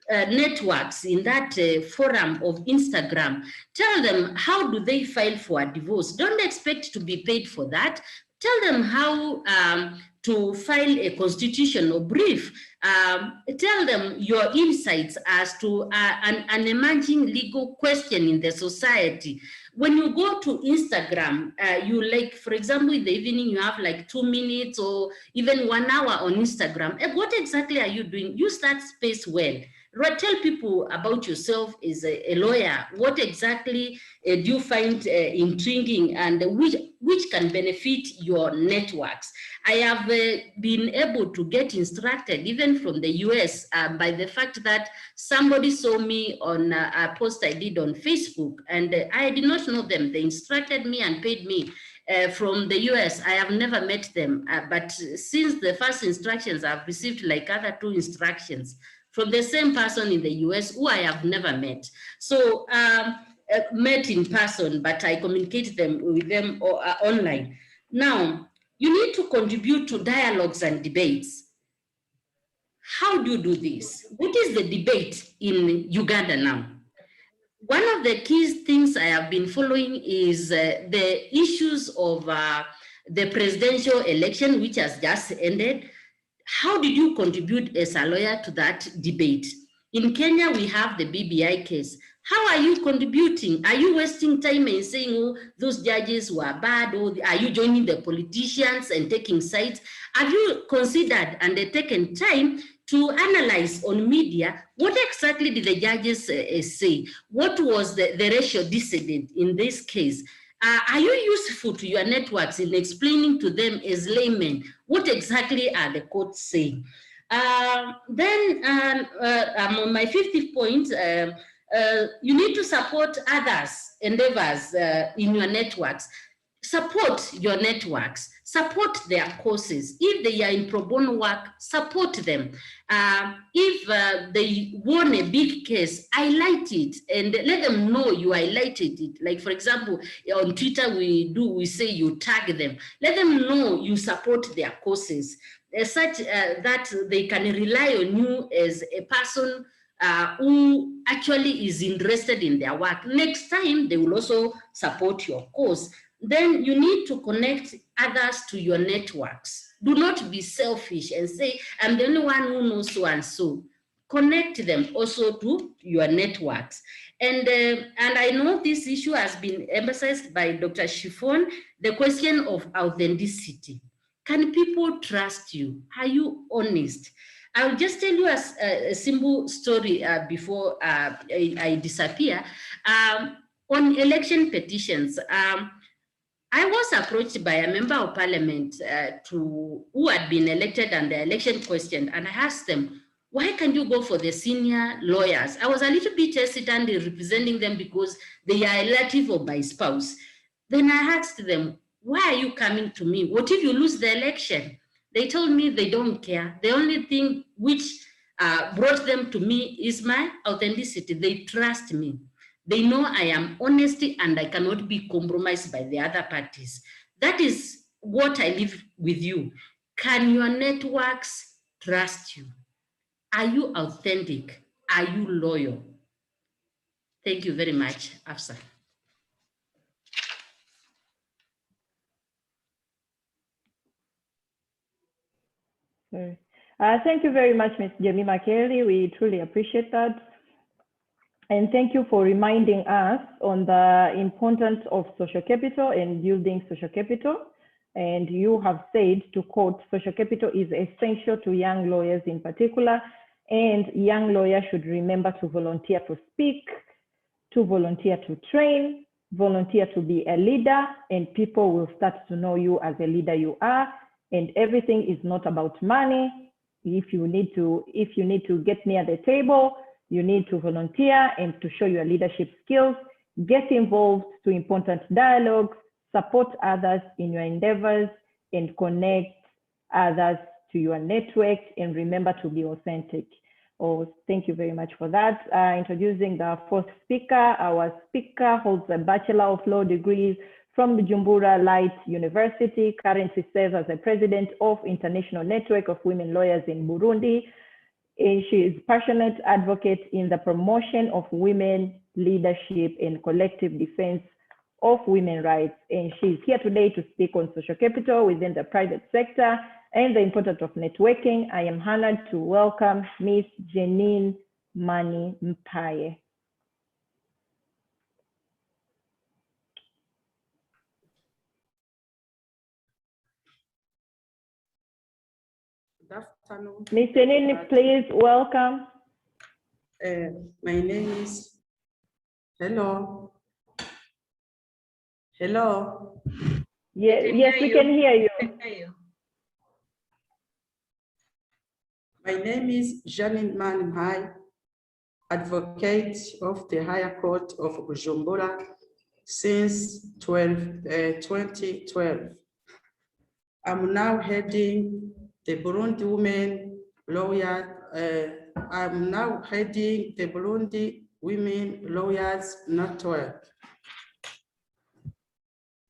networks in that forum of Instagram. Tell them, how do they file for a divorce? Don't expect to be paid for that. Tell them how to file a constitutional brief. Tell them your insights as to an emerging legal question in the society. When you go to Instagram, you like, for example, in the evening, you have like 2 minutes or even 1 hour on Instagram. What exactly are you doing? Use that space well. Tell people about yourself as a lawyer. What exactly do you find intriguing, and which can benefit your networks? I have been able to get instructed even from the US by the fact that somebody saw me on a post I did on Facebook, and I did not know them. They instructed me and paid me. From the US, I have never met them, but since the first instructions, I've received like other 2 instructions from the same person in the US who I have never met. So met in person, but I communicate with them online. Now, you need to contribute to dialogues and debates. How do you do this? What is the debate in Uganda now? One of the key things I have been following is the issues of the presidential election, which has just ended. How did you contribute as a lawyer to that debate? In Kenya, we have the BBI case. How are you contributing? Are you wasting time and saying, oh, those judges were bad? Or are you joining the politicians and taking sides? Have you considered and taken time to analyze on media what exactly did the judges say? What was the ratio decided in this case? Are you useful to your networks in explaining to them as laymen what exactly are the courts saying? Then on my 50th point, you need to support others' endeavors in your networks. Support your networks, support their causes. If they are in pro bono work, support them. If they won a big case, highlight it and let them know you highlighted it. Like, for example, on Twitter, we say you tag them. Let them know you support their causes, such that they can rely on you as a person who actually is interested in their work. Next time, they will also support your cause. Then you need to connect others to your networks. Do not be selfish and say, I'm the only one who knows so and so. Connect them also to your networks. And I know this issue has been emphasized by Dr. Chiffon, the question of authenticity. Can people trust you? Are you honest? I'll just tell you a simple story before I disappear. On election petitions, I was approached by a member of parliament who had been elected and the election questioned, and I asked them, why can't you go for the senior lawyers? I was a little bit hesitant in representing them because they are a relative of my spouse. Then I asked them, why are you coming to me? What if you lose the election? They told me they don't care. The only thing which brought them to me is my authenticity. They trust me. They know I am honest and I cannot be compromised by the other parties. That is what I leave with you. Can your networks trust you? Are you authentic? Are you loyal? Thank you very much, Afsa. Thank you very much, Ms. Jemima Kelly. We truly appreciate that. And thank you for reminding us on the importance of social capital and building social capital. And you have said, to quote, social capital is essential to young lawyers in particular, and young lawyers should remember to volunteer to speak, to volunteer to train, volunteer to be a leader, and people will start to know you as a leader you are. And everything is not about money. If you need to get near the table, you need to volunteer and to show your leadership skills, get involved to important dialogues, support others in your endeavors, and connect others to your network, and remember to be authentic. Oh, thank you very much for that. Introducing the fourth speaker. Our speaker holds a Bachelor of Law degree from Bujumbura Light University, currently serves as the president of International Network of Women Lawyers in Burundi. And she is passionate advocate in the promotion of women leadership and collective defense of women's rights. And she's here today to speak on social capital within the private sector and the importance of networking. I am honored to welcome Ms. Janine Mani Mpaye. Good afternoon. Ms. Janine, please welcome. My name is, hello. Hello. Yes, we can hear you. My name is Janine Mani Mpaye, advocate of the Higher Court of Bujumbura since 2012. I'm now heading the Burundi Women Lawyer. I'm now heading the Burundi Women Lawyers Network.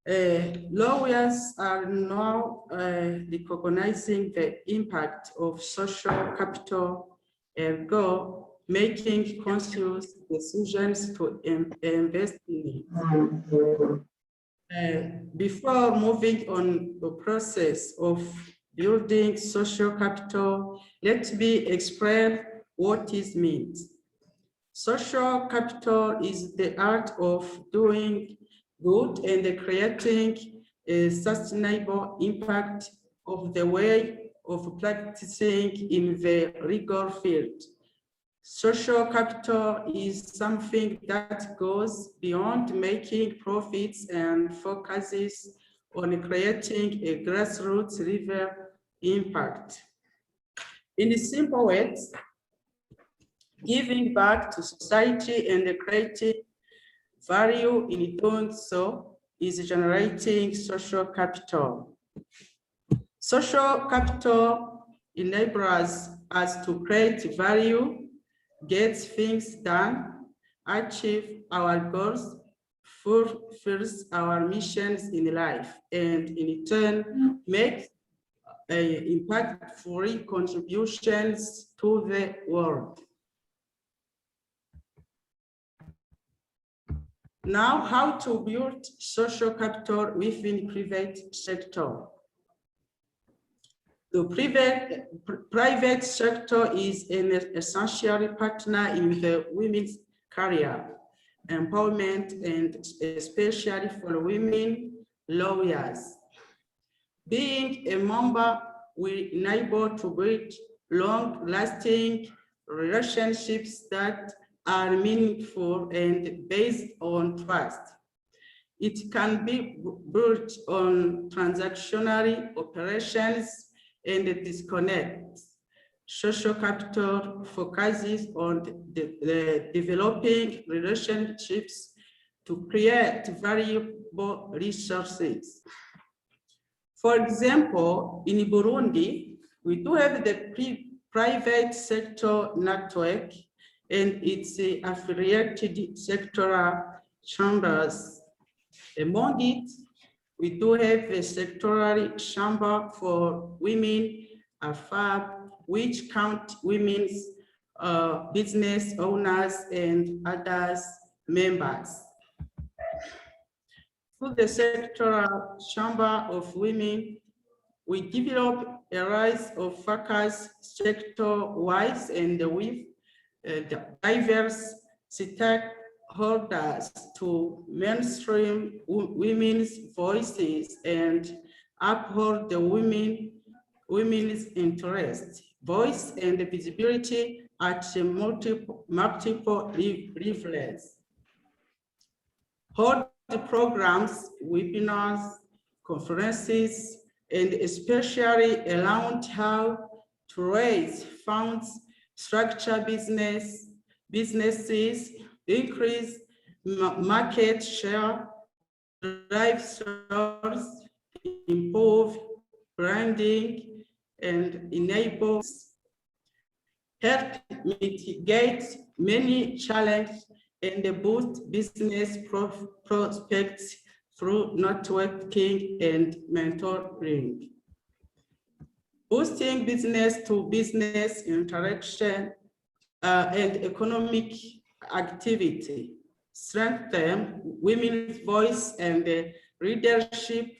Lawyers are now recognizing the impact of social capital, ergo making conscious decisions to invest in it. Before moving on the process of building social capital, let me explain what it means. Social capital is the art of doing good and creating a sustainable impact of the way of practicing in the legal field. Social capital is something that goes beyond making profits and focuses on creating a grassroots level impact. In simple words, giving back to society and creating value in doing so is generating social capital. Social capital enables us to create value, get things done, achieve our goals, fulfills our missions in life, and in turn make impactful contributions to the world. Now, how to build social capital within private sector. The private sector is an essential partner in the women's career, empowerment, and especially for women lawyers. Being a member will enable to build long-lasting relationships that are meaningful and based on trust. It can be built on transactional operations and disconnects. Social capital focuses on the developing relationships to create valuable resources. For example, in Burundi, we do have the private sector network and its affiliated sectoral chambers. Among it, we do have a sectoral chamber for women, a FAB, which count women's business owners and others members. Through the sectoral chamber of women, we develop a rise of focus sector-wise and with diverse stakeholders to mainstream women's voices and uphold the women's interests, voice and visibility at multiple levels. Hold the programs, webinars, conferences, and especially around how to raise funds, structure businesses, increase market share, drive sales, improve branding, and enable help mitigate many challenges and boost business prospects through networking and mentoring. Boosting business-to-business interaction and economic activity, strengthen women's voice and leadership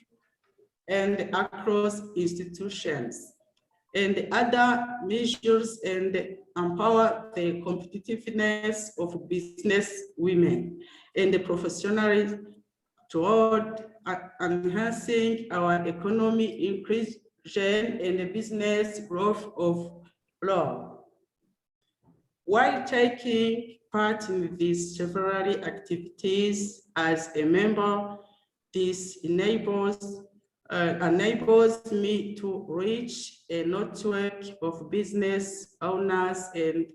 and across institutions, and other measures and empower the competitiveness of business women and the professionals toward enhancing our economic inclusion and the business growth of law. While taking part in these several activities as a member, this enables me to reach a network of business owners and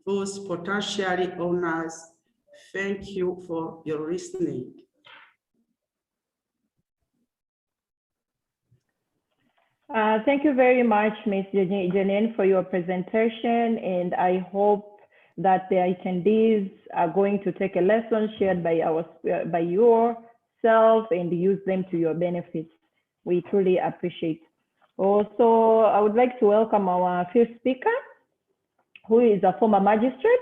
those potential owners. Thank you for your listening. Thank you very much, Ms. Janine, for your presentation, and I hope that the attendees are going to take a lesson shared by yourself and use them to your benefit. We truly appreciate. Also, I would like to welcome our first speaker, who is a former magistrate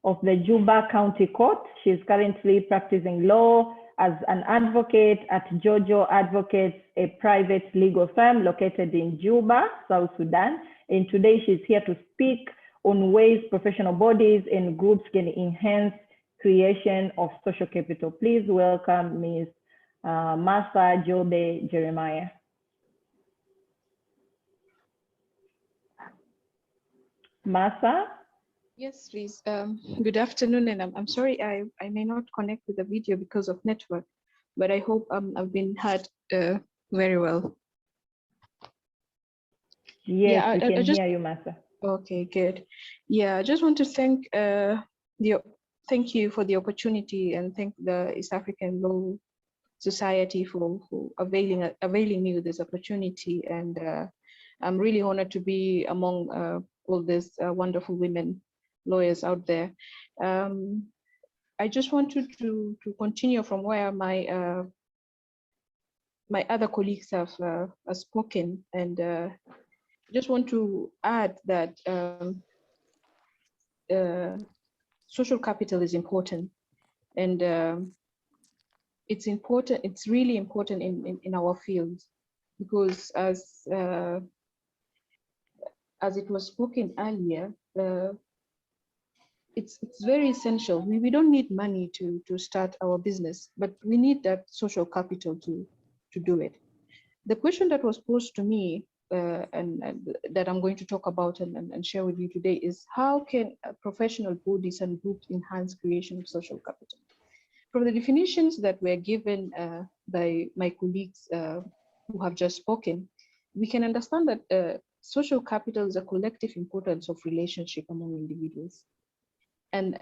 of the Juba County Court. She is currently practicing law as an advocate at Jojo Advocates, a private legal firm located in Juba, South Sudan. And today she's here to speak on ways professional bodies and groups can enhance creation of social capital. Please welcome Ms. Martha Jobe Jeremiah. Martha? Yes, please. Good afternoon, and I'm sorry I may not connect with the video because of network, but I hope I've been heard very well. Yes, yeah, we can hear you, Martha. Okay, good. Yeah, I just want to thank you for the opportunity and thank the East African Law Society for availing me with this opportunity, and I'm really honored to be among all these wonderful women lawyers out there. I just wanted to continue from where my my other colleagues have spoken, and just want to add that social capital is important, and it's important. It's really important in our field, because as it was spoken earlier, it's very essential. We don't need money to start our business, but we need that social capital to do it. The question that was posed to me and that I'm going to talk about and share with you today is, how can professional bodies and groups enhance creation of social capital? From the definitions that were given by my colleagues who have just spoken, we can understand that social capital is a collective importance of relationship among individuals. And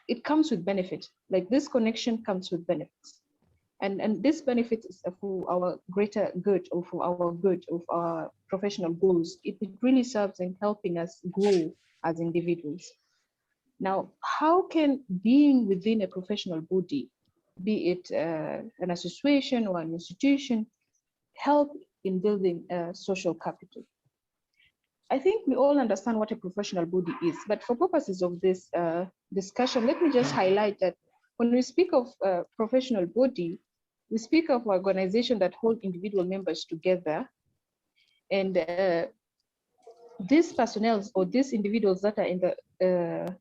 it comes with benefit, like this connection comes with benefits. And this benefit is for our greater good, or for our good, of our professional goals. It really serves in helping us grow as individuals. Now, how can being within a professional body, be it an association or an institution, help in building social capital? I think we all understand what a professional body is, but for purposes of this discussion, let me just highlight that when we speak of professional body, we speak of organization that hold individual members together, and these personnel or these individuals that are in the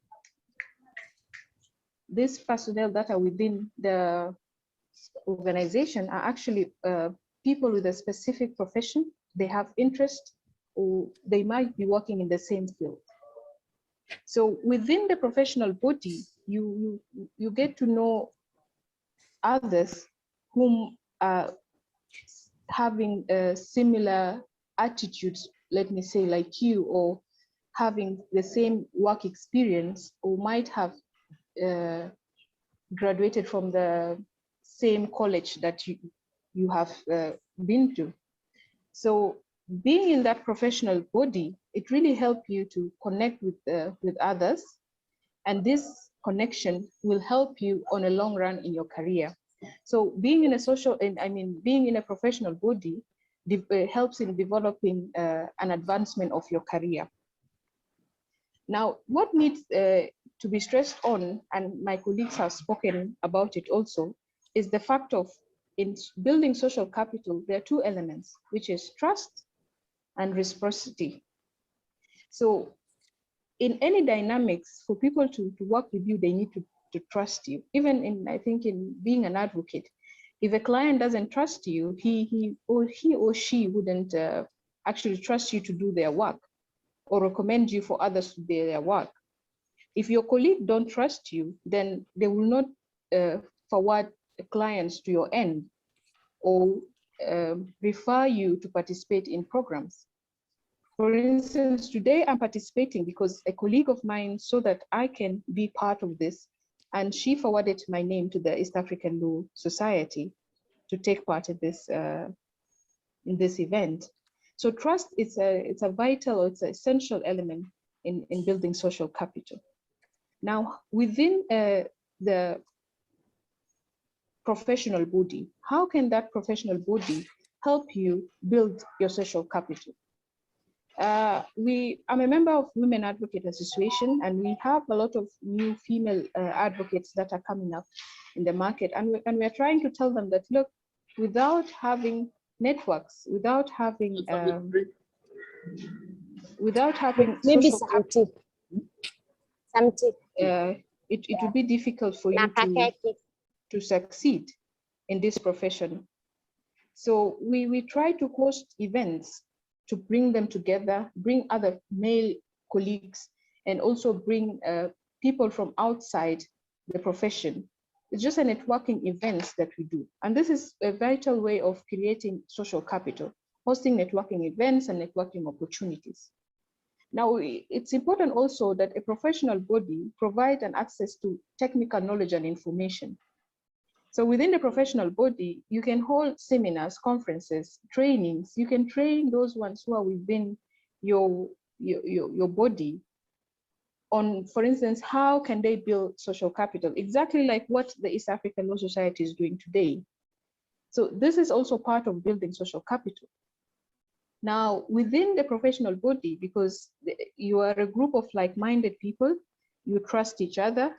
these personnel that are within the organization are actually people with a specific profession. They have interest, or they might be working in the same field. So within the professional body, you get to know others whom are having similar attitudes, let me say, like you, or having the same work experience, or might have graduated from the same college that you have been to. So being in that professional body, it really helps you to connect with others, and this connection will help you on a long run in your career. So being in a being in a professional body helps in developing an advancement of your career. Now, what needs to be stressed on, and my colleagues have spoken about it also, is the fact of, in building social capital, there are two elements, which is trust and reciprocity. So in any dynamics, for people to work with you, they need to trust you. Even in, I think, in being an advocate, if a client doesn't trust you, he or she wouldn't actually trust you to do their work or recommend you for others to do their work. If your colleague don't trust you, then they will not forward clients to your end or refer you to participate in programs. For instance, today I'm participating because a colleague of mine saw that I can be part of this, and she forwarded my name to the East African Law Society to take part in this event. So trust is a vital, or it's an essential element in building social capital. Now, within the professional body, how can that professional body help you build your social capital? I'm a member of Women Advocate Association, and we have a lot of new female advocates that are coming up in the market, and we are trying to tell them that, look, without having networks, without having maybe social capital, it will be difficult for you to succeed in this profession. So we try to host events to bring them together, bring other male colleagues, and also bring people from outside the profession. It's just a networking events that we do. And this is a vital way of creating social capital, hosting networking events and networking opportunities. Now, it's important also that a professional body provide an access to technical knowledge and information. So within the professional body, you can hold seminars, conferences, trainings. You can train those ones who are within your body on, for instance, how can they build social capital, exactly like what the East African Law Society is doing today. So this is also part of building social capital. Now, within the professional body, because you are a group of like-minded people, you trust each other,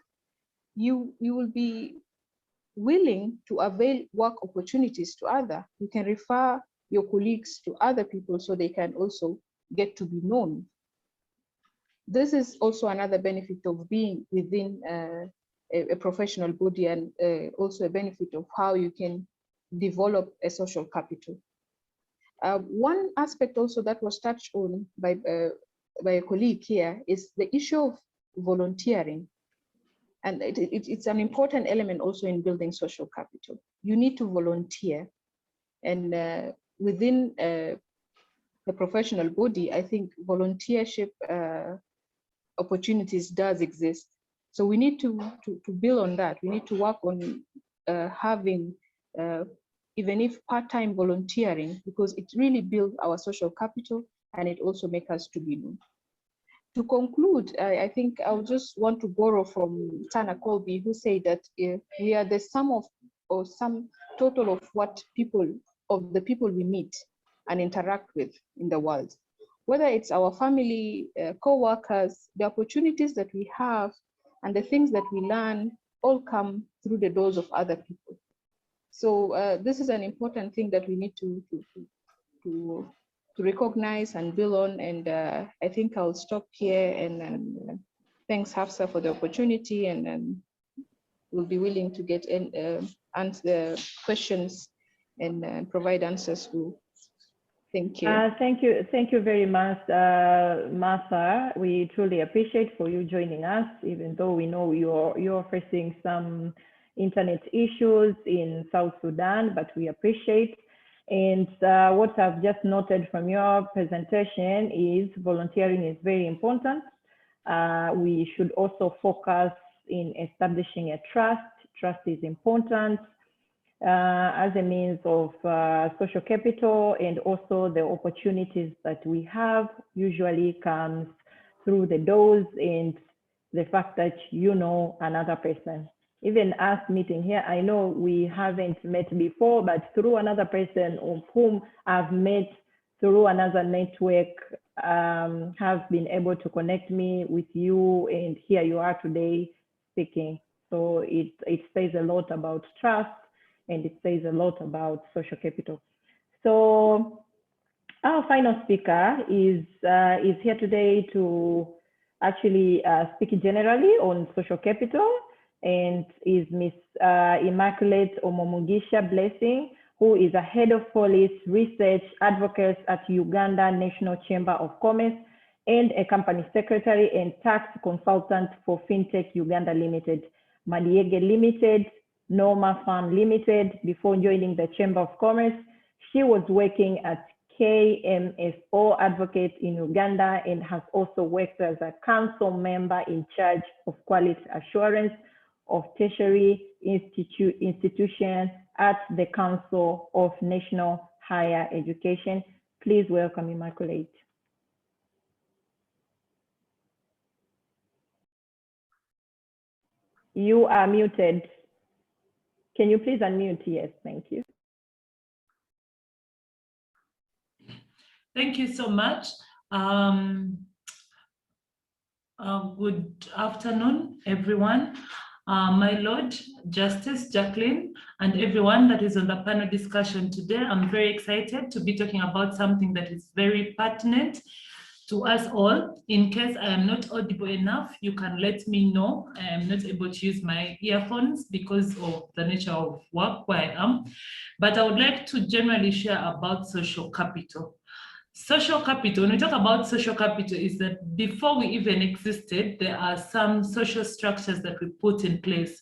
you will be willing to avail work opportunities to others. You can refer your colleagues to other people so they can also get to be known. This is also another benefit of being within a professional body, and also a benefit of how you can develop a social capital. One aspect also that was touched on by a colleague here is the issue of volunteering. And it's an important element also in building social capital. You need to volunteer. And within the professional body, I think volunteership opportunities does exist. So we need to build on that. We need to work on having, even if part-time volunteering, because it really builds our social capital and it also makes us to be known. To conclude, I think I would just want to borrow from Tana Colby, who said that we are the sum of, or sum total of what people, of the people we meet and interact with in the world. Whether it's our family, co-workers, the opportunities that we have and the things that we learn all come through the doors of other people. So this is an important thing that we need to recognize and build on. And I think I'll stop here, and thanks Hafsa for the opportunity, and we'll be willing to get answer questions and provide answers to. Thank you. Thank you very much, Martha. We truly appreciate for you joining us, even though we know you're facing some internet issues in South Sudan, but we appreciate. And what I've just noted from your presentation is volunteering is very important. We should also focus in establishing a trust. Trust is important as a means of social capital, and also the opportunities that we have usually comes through the doors and the fact that you know another person. Even us meeting here, I know we haven't met before, but through another person of whom I've met through another network, have been able to connect me with you, and here you are today speaking. So it says a lot about trust, and it says a lot about social capital. So our final speaker is here today to actually speak generally on social capital, and is Miss Immaculate Omumugisha Blessing, who is a head of police research advocate at Uganda National Chamber of Commerce and a company secretary and tax consultant for FinTech Uganda Limited, Madiege Limited, Norma Farm Limited. Before joining the Chamber of Commerce, she was working at KMSO Advocate in Uganda and has also worked as a council member in charge of quality assurance of tertiary institution at the Council of National Higher Education. Please welcome Immaculate. You are muted. Can you please unmute? Yes, thank you. Thank you so much. Good afternoon, everyone. My Lord, Justice Jacqueline, and everyone that is on the panel discussion today. I'm very excited to be talking about something that is very pertinent to us all. In case I am not audible enough, you can let me know. I am not able to use my earphones because of the nature of work where I am. But I would like to generally share about social capital. Social capital, when we talk about social capital, is that before we even existed, there are some social structures that we put in place.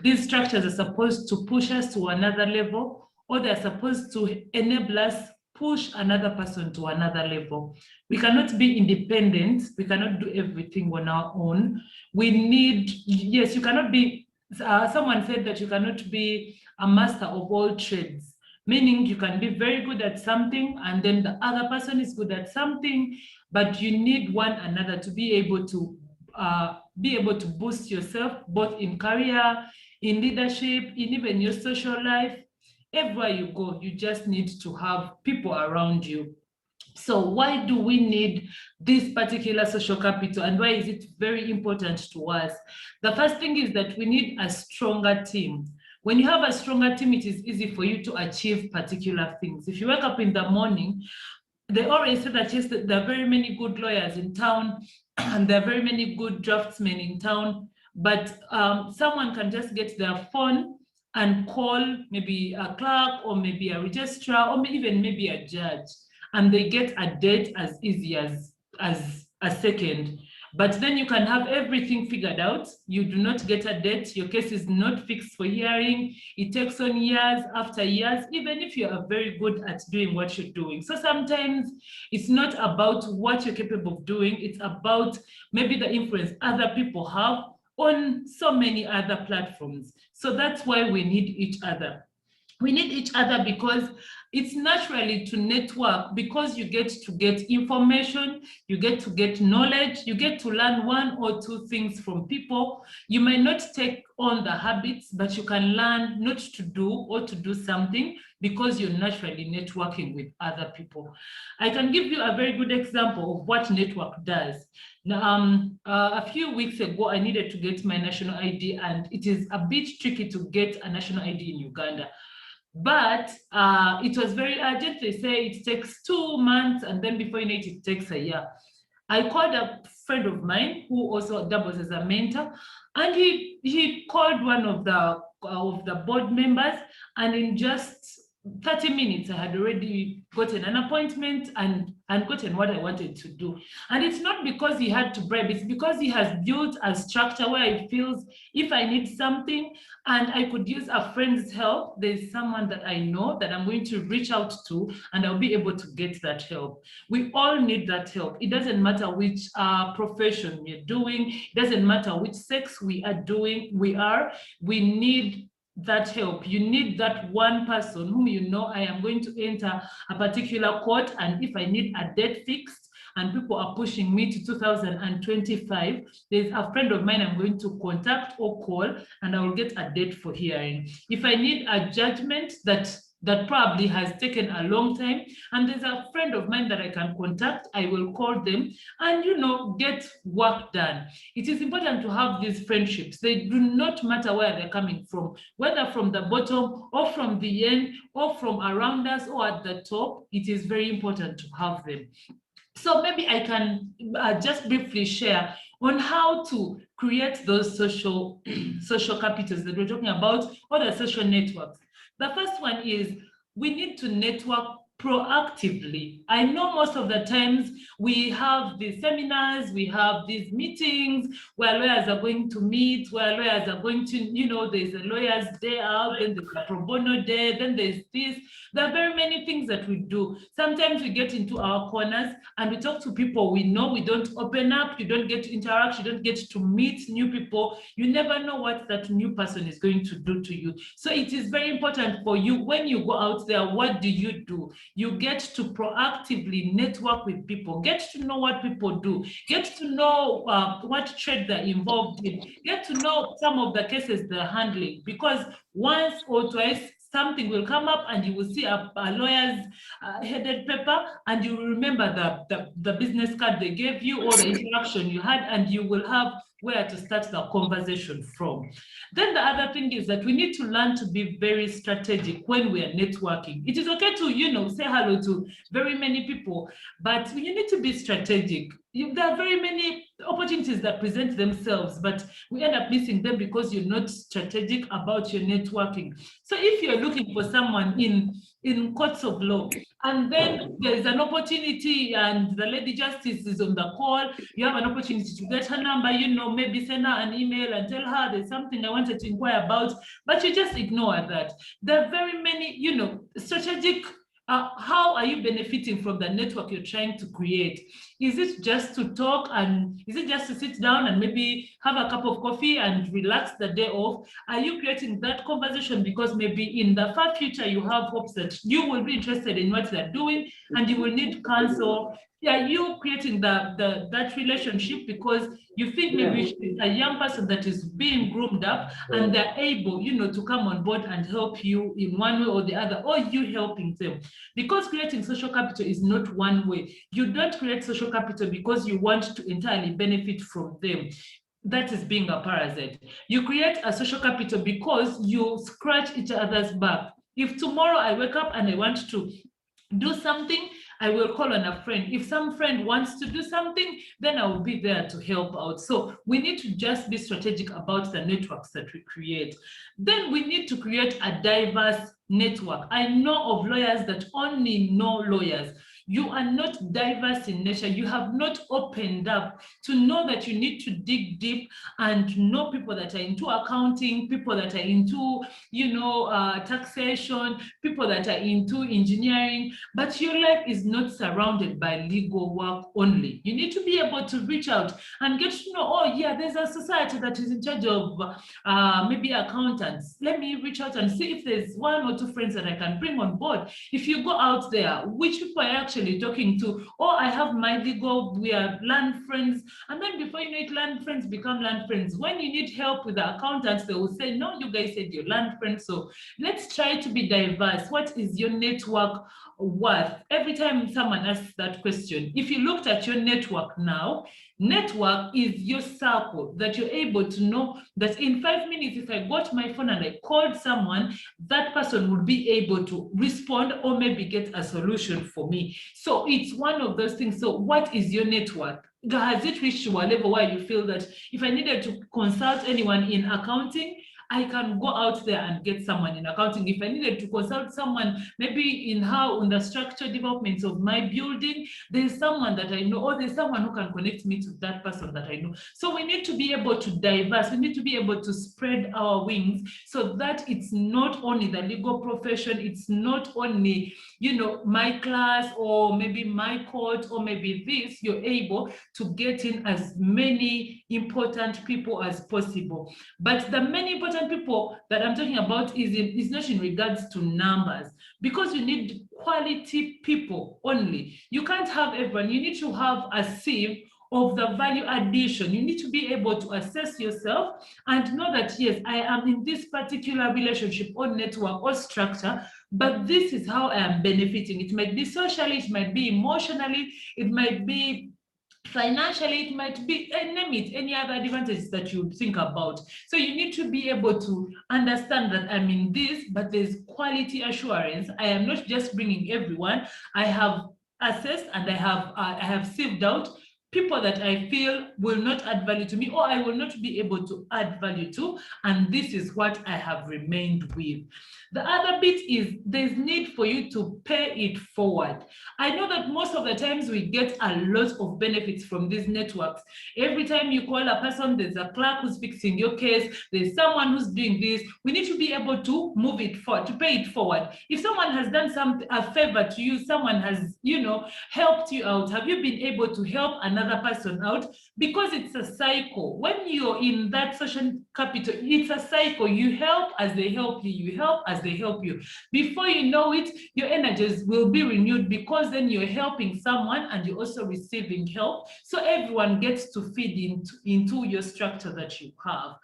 These structures are supposed to push us to another level, or they're supposed to enable us push another person to another level. We cannot be independent. We cannot do everything on our own. We need, yes, you cannot be, someone said that you cannot be a master of all trades. Meaning you can be very good at something and then the other person is good at something, but you need one another to be able to boost yourself, both in career, in leadership, in even your social life. Everywhere you go, you just need to have people around you. So why do we need this particular social capital, and why is it very important to us? The first thing is that we need a stronger team. When you have a stronger team, it is easy for you to achieve particular things. If you wake up in the morning, they always say that yes, there are very many good lawyers in town and there are very many good draftsmen in town, but someone can just get their phone and call maybe a clerk or maybe a registrar or even maybe a judge, and they get a date as easy as a second. But then you can have everything figured out. You do not get a date. Your case is not fixed for hearing. It takes on years after years, even if you are very good at doing what you're doing. So sometimes it's not about what you're capable of doing. It's about maybe the influence other people have on so many other platforms. So that's why we need each other. We need each other because it's naturally to network, because you get to get information, you get to get knowledge, you get to learn one or two things from people. You may not take on the habits, but you can learn not to do or to do something because you're naturally networking with other people. I can give you a very good example of what network does. Now, a few weeks ago, I needed to get my national ID, and it is a bit tricky to get a national ID in Uganda. But it was very urgent. They say it takes 2 months, and then before you know it, it takes a year. I called a friend of mine who also doubles as a mentor, and he called one of the board members, and in just 30 minutes, I had already gotten an appointment and gotten what I wanted to do. And it's not because he had to bribe, it's because he has built a structure where he feels if I need something and I could use a friend's help, there's someone that I know that I'm going to reach out to and I'll be able to get that help. We all need that help. It doesn't matter which profession we're doing, it doesn't matter which sex we need that help. You need that one person whom you know, I am going to enter a particular court, and if I need a date fixed and people are pushing me to 2025, there's a friend of mine I'm going to contact or call, and I will get a date for hearing. If I need a judgment that probably has taken a long time, and there's a friend of mine that I can contact, I will call them and, you know, get work done. It is important to have these friendships. They do not matter where they're coming from, whether from the bottom or from the end or from around us or at the top. It is very important to have them. So maybe I can just briefly share on how to create those social capitals that we're talking about, or the social networks. The first one is we need to network proactively. I know most of the times we have these seminars, we have these meetings where lawyers are going to meet, where lawyers are going to, you know, there's a lawyer's day out, then there's a pro bono day, then there's this. There are very many things that we do. Sometimes we get into our corners and we talk to people we know. We don't open up, you don't get to interact, you don't get to meet new people. You never know what that new person is going to do to you. So it is very important for you, when you go out there, what do? You get to proactively network with people, get to know what people do, get to know what trade they're involved in, get to know some of the cases they're handling, because once or twice, something will come up and you will see a lawyer's headed paper, and you will remember the business card they gave you or the interaction you had, and you will have where to start the conversation from. Then the other thing is that we need to learn to be very strategic when we are networking. It is okay to, you know, say hello to very many people, but you need to be strategic. There are very many opportunities that present themselves, but we end up missing them because you're not strategic about your networking. So if you're looking for someone in courts of law, and then there's an opportunity and the lady justice is on the call, you have an opportunity to get her number, you know, maybe send her an email and tell her there's something I wanted to inquire about, but you just ignore that. There are very many, you know, strategic. How are you benefiting from the network you're trying to create? Is it just to talk, and is it just to sit down and maybe have a cup of coffee and relax the day off? Are you creating that conversation because maybe in the far future you have hopes that you will be interested in what they're doing and you will need counsel? Yeah, you creating that relationship because you think maybe a young person that is being groomed up and they're able, you know, to come on board and help you in one way or the other, or you helping them. Because creating social capital is not one way. You don't create social capital because you want to entirely benefit from them. That is being a parasite. You create a social capital because you scratch each other's back. If tomorrow I wake up and I want to do something, I will call on a friend. If some friend wants to do something, then I will be there to help out. So we need to just be strategic about the networks that we create. Then we need to create a diverse network. I know of lawyers that only know lawyers. you are not diverse in nature. You have not opened up to know that you need to dig deep and know people that are into accounting, people that are into, taxation, people that are into engineering, but your life is not surrounded by legal work only. You need to be able to reach out and get to know, oh yeah, there's a society that is in charge of maybe accountants. Let me reach out and see if there's one or two friends that I can bring on board. If you go out there, which people are actually talking to? Oh, I have my legal, we are land friends. And then before you know it, land friends become land friends. When you need help with the accountants, they will say, no, you guys said you're land friends. So let's try to be diverse. What is your network worth? Every time someone asks that question, if you looked at your network now, network is your circle that you're able to know that in 5 minutes, if I got my phone and I called someone, that person would be able to respond or maybe get a solution for me. So it's one of those things. So what is your network? Has it reached to a level where you feel that if I needed to consult anyone in accounting, I can go out there and get someone in accounting. If I needed to consult someone, maybe in the structural developments of my building, there's someone that I know, or there's someone who can connect me to that person that I know. So we need to be able to diverse. We need to be able to spread our wings so that it's not only the legal profession, it's not only, my class or maybe my court or maybe this, you're able to get in as many important people as possible. But the many important people that I'm talking about is not in regards to numbers, because you need quality people only. You can't have everyone. You need to have a sieve of the value addition. You need to be able to assess yourself and know that, yes, I am in this particular relationship or network or structure, but this is how I am benefiting. It might be socially, it might be emotionally, it might be financially, it might be, name it, any other advantages that you think about. So you need to be able to understand that I'm in this, but there's quality assurance. I am not just bringing everyone. I have assessed and I have sieved out people that I feel will not add value to me, or I will not be able to add value to, and this is what I have remained with. The other bit is there's need for you to pay it forward. I know that most of the times we get a lot of benefits from these networks. Every time you call a person, there's a clerk who's fixing your case, there's someone who's doing this. We need to be able to move it forward, to pay it forward. If someone has done a favor to you, someone has, helped you out, have you been able to help another person out? Because it's a cycle. When you're in that social capital, it's a cycle. You help as they help you, you help as they help you. Before you know it, your energies will be renewed, because then you're helping someone and you're also receiving help. So everyone gets to feed into your structure that you have.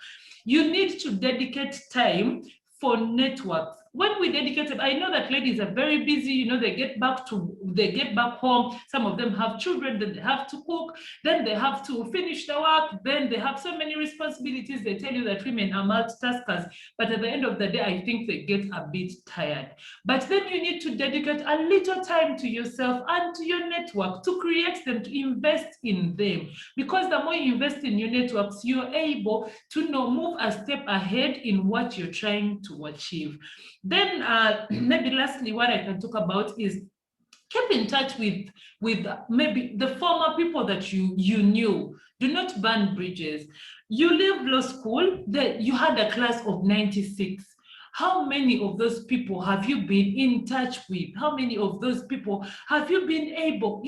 You need to dedicate time for networks. When we dedicate it, I know that ladies are very busy, they get back home, some of them have children, then they have to cook, then they have to finish the work, then they have so many responsibilities. They tell you that women are multitaskers, but at the end of the day, I think they get a bit tired. But then you need to dedicate a little time to yourself and to your network, to create them, to invest in them, because the more you invest in your networks, you're able to move a step ahead in what you're trying to achieve. Then maybe lastly, what I can talk about is keep in touch with maybe the former people that you knew. Do not burn bridges. You leave law school, that you had a class of 96. How many of those people have you been in touch with? How many of those people have you been able,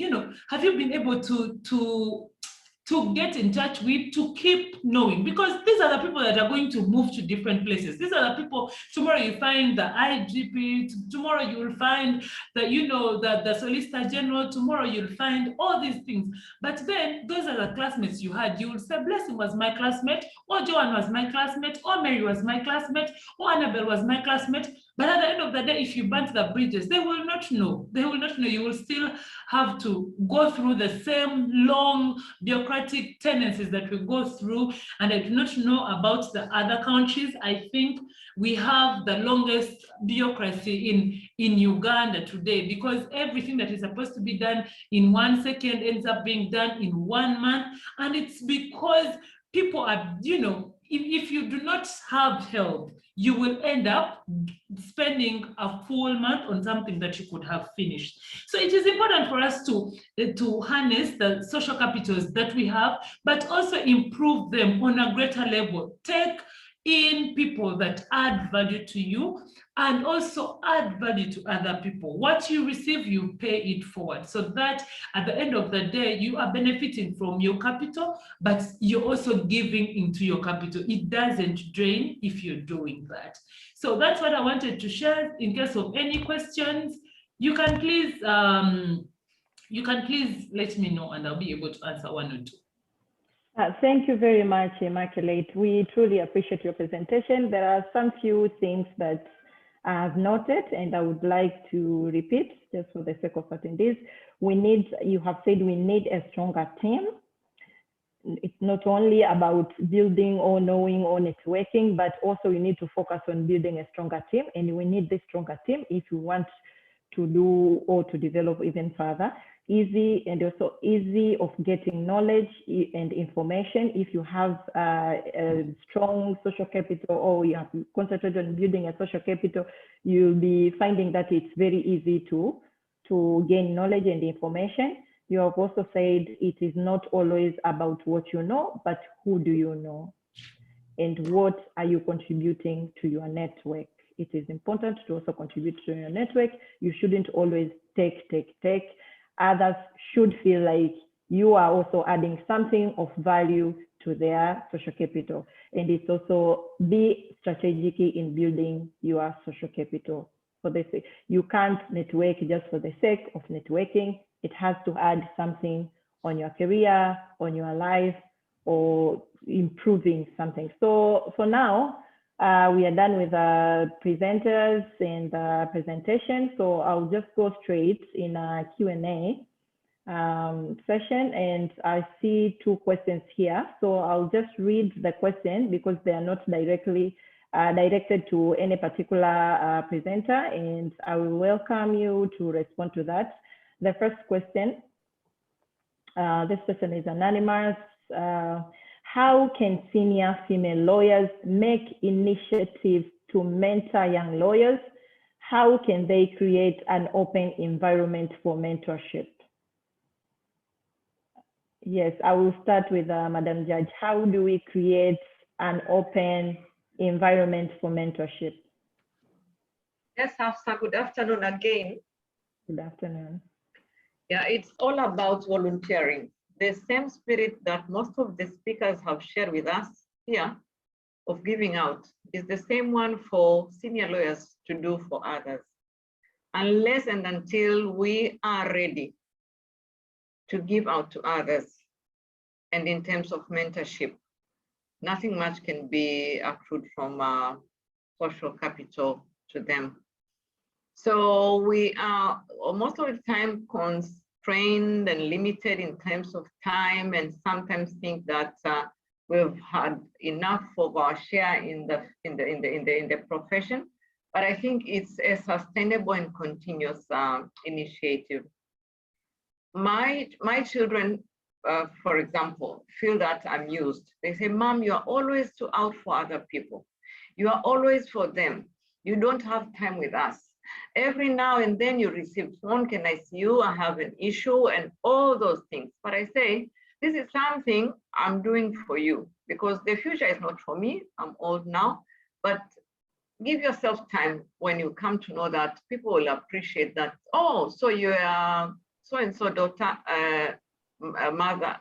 to get in touch with, to keep knowing? Because these are the people that are going to move to different places. These are the people, tomorrow you find the IGP, tomorrow you will find the Solicitor General, tomorrow you'll find all these things. But then those are the classmates you had. You will say, Blessing was my classmate, or Joanne was my classmate, or Mary was my classmate, or Annabelle was my classmate. But at the end of the day, if you burnt the bridges, they will not know. They will not know. You will still have to go through the same long bureaucratic tendencies that we go through. And I do not know about the other countries. I think we have the longest bureaucracy in Uganda today, because everything that is supposed to be done in 1 second ends up being done in 1 month. And it's because people are, if you do not have help, you will end up spending a full month on something that you could have finished. So it is important for us to harness the social capitals that we have, but also improve them on a greater level. Take in people that add value to you and also add value to other people. What you receive, you pay it forward, so that at the end of the day, you are benefiting from your capital, but you're also giving into your capital. It doesn't drain if you're doing that. So that's what I wanted to share. In case of any questions, you can please let me know and I'll be able to answer one or two. Thank you very much, Immaculate. We truly appreciate your presentation. There are some few things that I have noted and I would like to repeat just for the sake of attendees. You have said we need a stronger team. It's not only about building or knowing or networking, but also we need to focus on building a stronger team, and we need this stronger team if we want to do or to develop even further. Easy of getting knowledge and information. If you have a strong social capital, or you have concentrated on building a social capital, you'll be finding that it's very easy to gain knowledge and information. You have also said it is not always about what you know, but who do you know? And what are you contributing to your network? It is important to also contribute to your network. You shouldn't always take. Others should feel like you are also adding something of value to their social capital. And it's also be strategic in building your social capital. For this, you can't network just for the sake of networking. It has to add something on your career, on your life, or improving something. So for now, we are done with the presenters and the presentation. So I'll just go straight in a Q&A session, and I see two questions here. So I'll just read the question because they are not directly directed to any particular presenter, and I will welcome you to respond to that. The first question, this person is anonymous. How can senior female lawyers make initiatives to mentor young lawyers? How can they create an open environment for mentorship? Yes, I will start with Madam Judge. How do we create an open environment for mentorship? Yes, Hafsa, good afternoon again. Good afternoon. Yeah, it's all about volunteering. The same spirit that most of the speakers have shared with us here of giving out is the same one for senior lawyers to do for others. Unless and until we are ready to give out to others, and in terms of mentorship, nothing much can be accrued from social capital to them. So we are most of the time constrained and limited in terms of time, and sometimes think that we've had enough of our share in the profession. But I think it's a sustainable and continuous initiative. My children, for example, feel that I'm used. They say, "Mom, you are always too out for other people. You are always for them. You don't have time with us. Every now and then you receive phone, can I see you? I have an issue," and all those things. But I say, this is something I'm doing for you, because the future is not for me. I'm old now, but give yourself time when you come to know that people will appreciate that. Oh, so you are so-and-so daughter, mother.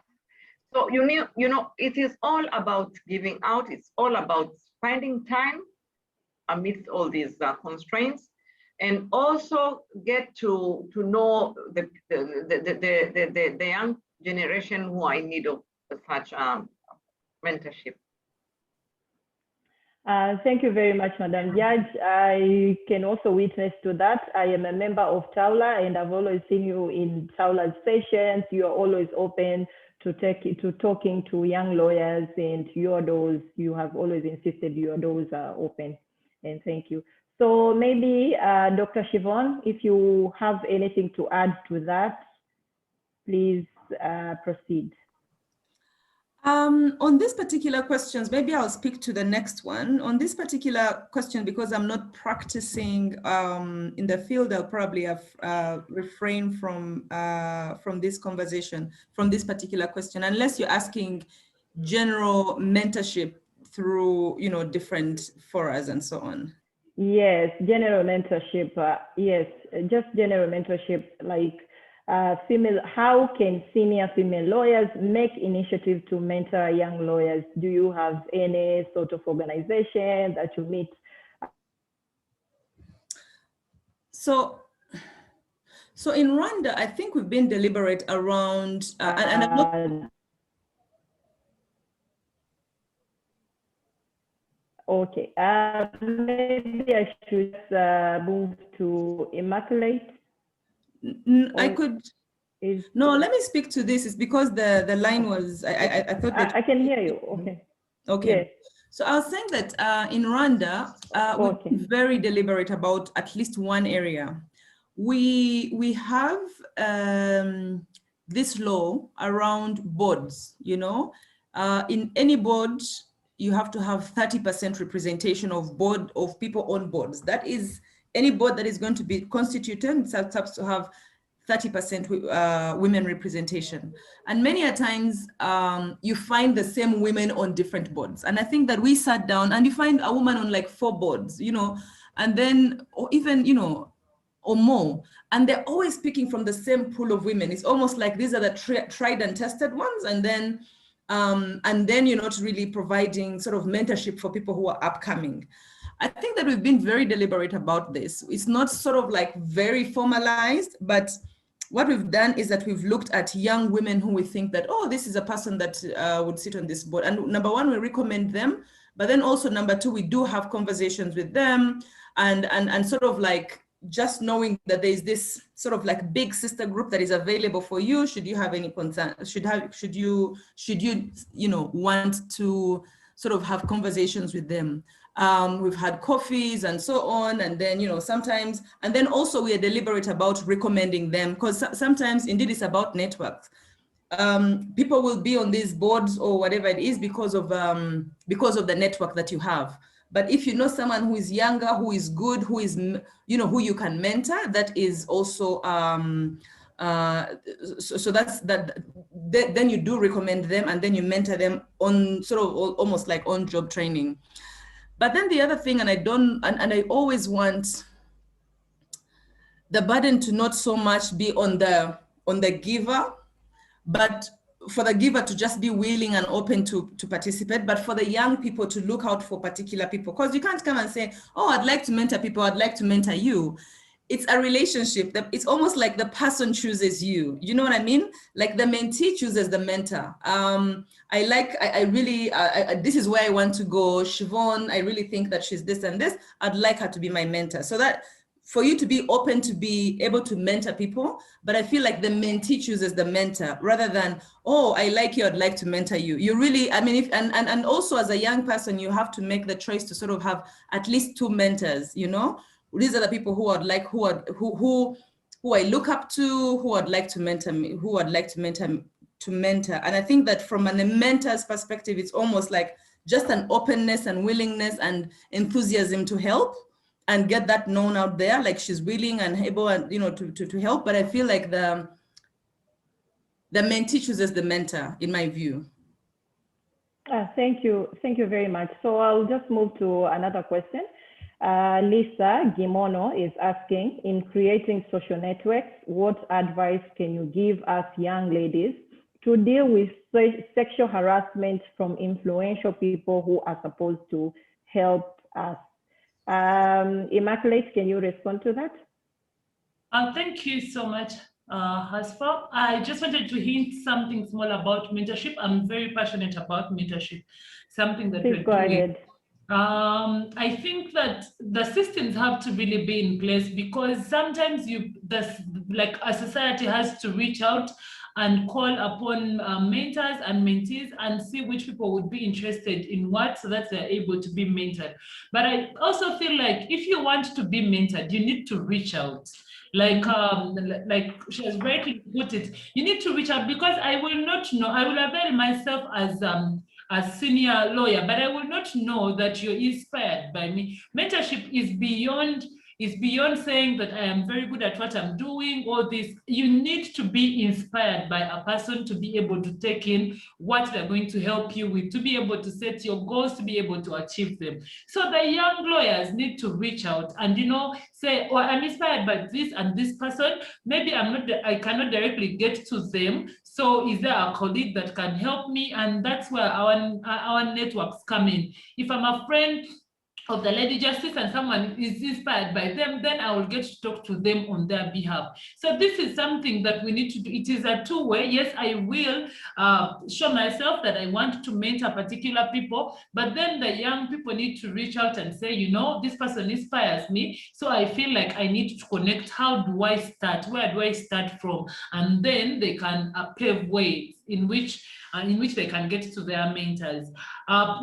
So you know, it is all about giving out. It's all about finding time amidst all these constraints, and also get to know the young generation who are in need of such mentorship. Thank you very much, Madam Judge. I can also witness to that. I am a member of Taula, and I've always seen you in Taula's sessions. You are always open to talking to young lawyers, and your doors, you have always insisted your doors are open, and thank you. So maybe Dr. Siobhan, if you have anything to add to that, please proceed. On this particular questions, maybe I'll speak to the next one. On this particular question, because I'm not practicing in the field, I'll probably have refrain from this conversation, from this particular question, unless you're asking general mentorship through, you know, different forums and so on. Yes, general mentorship. Yes, just general mentorship, like female. How can senior female lawyers make initiative to mentor young lawyers? Do you have any sort of organization that you meet? So in Rwanda, I think we've been deliberate around, and I'm not. Okay, maybe I should move to Immaculate. I could. No, let me speak to this. It's because the line was, I thought that. I can hear you, okay. Okay. Yes. So I was saying that in Rwanda, we're very deliberate about at least one area. We have this law around boards, you know. In any board, you have to have 30% representation of people on boards. That is, any board that is going to be constituted, it has to have 30% women representation. And many a times you find the same women on different boards. And I think that we sat down and you find a woman on like 4 boards, you know, and then, or even, you know, or more. And they're always speaking from the same pool of women. It's almost like these are the tried and tested ones. And then you're not really providing sort of mentorship for people who are upcoming. I think that we've been very deliberate about this. It's not sort of like very formalized, but what we've done is that we've looked at young women who we think that, oh, this is a person that would sit on this board. And number one, we recommend them. But then also number 2, we do have conversations with them and sort of like just knowing that there's this sort of like big sister group that is available for you. Should you have any concern, should you want to sort of have conversations with them. We've had coffees and so on. And then, you know, sometimes, and then also we are deliberate about recommending them because sometimes indeed it's about networks. People will be on these boards or whatever it is because of the network that you have. But if you know someone who is younger, who is good, who is, you know, who you can mentor, that is also, so that's that. Then you do recommend them and then you mentor them on sort of almost like on job training. But then the other thing, and I always want the burden to not so much be on the giver, but for the giver to just be willing and open to participate, but for the young people to look out for particular people. Because you can't come and say, oh, I'd like to mentor people, I'd like to mentor you. It's a relationship that it's almost like the person chooses you. You know what I mean? Like the mentee chooses the mentor. This is where I want to go. Siobhan, I really think that she's this and this. I'd like her to be my mentor. So that for you to be open to be able to mentor people, but I feel like the mentee chooses the mentor rather than, oh, I like you, I'd like to mentor you. You really, I mean, and also as a young person, you have to make the choice to sort of have at least 2 mentors, you know? These are the people who I'd like, who I look up to, who I'd like to mentor me, who I'd like to mentor. And I think that from a mentor's perspective, it's almost like just an openness and willingness and enthusiasm to help and get that known out there, like she's willing and able and, you know, to help. But I feel like the mentee chooses the mentor, in my view. Thank you very much. So I'll just move to another question. Lisa Gimono is asking, in creating social networks, what advice can you give us young ladies to deal with sexual harassment from influential people who are supposed to help us? Immaculate, can you respond to that? Thank you so much, Hasfa. I just wanted to hint something small about mentorship. I'm very passionate about mentorship, something that Please go ahead. I think that the systems have to really be in place because sometimes like a society has to reach out and call upon mentors and mentees and see which people would be interested in what, so that they're able to be mentored. But I also feel like if you want to be mentored, you need to reach out. Like she has rightly put it, you need to reach out, because I will not know, I will avail myself as a senior lawyer, but I will not know that you're inspired by me. Mentorship is beyond saying that I am very good at what I'm doing, all this. You need to be inspired by a person to be able to take in what they're going to help you with, to be able to set your goals, to be able to achieve them. So the young lawyers need to reach out and, you know, say, oh, I'm inspired by this and this person. Maybe I cannot directly get to them. So is there a colleague that can help me? And that's where our networks come in. If I'm a friend of the Lady Justice and someone is inspired by them, then I will get to talk to them on their behalf. So this is something that we need to do. It is a two-way. Yes, I will show myself that I want to mentor particular people, but then the young people need to reach out and say, you know, this person inspires me, so I feel like I need to connect. How do I start? Where do I start from? And then they can pave ways in which they can get to their mentors.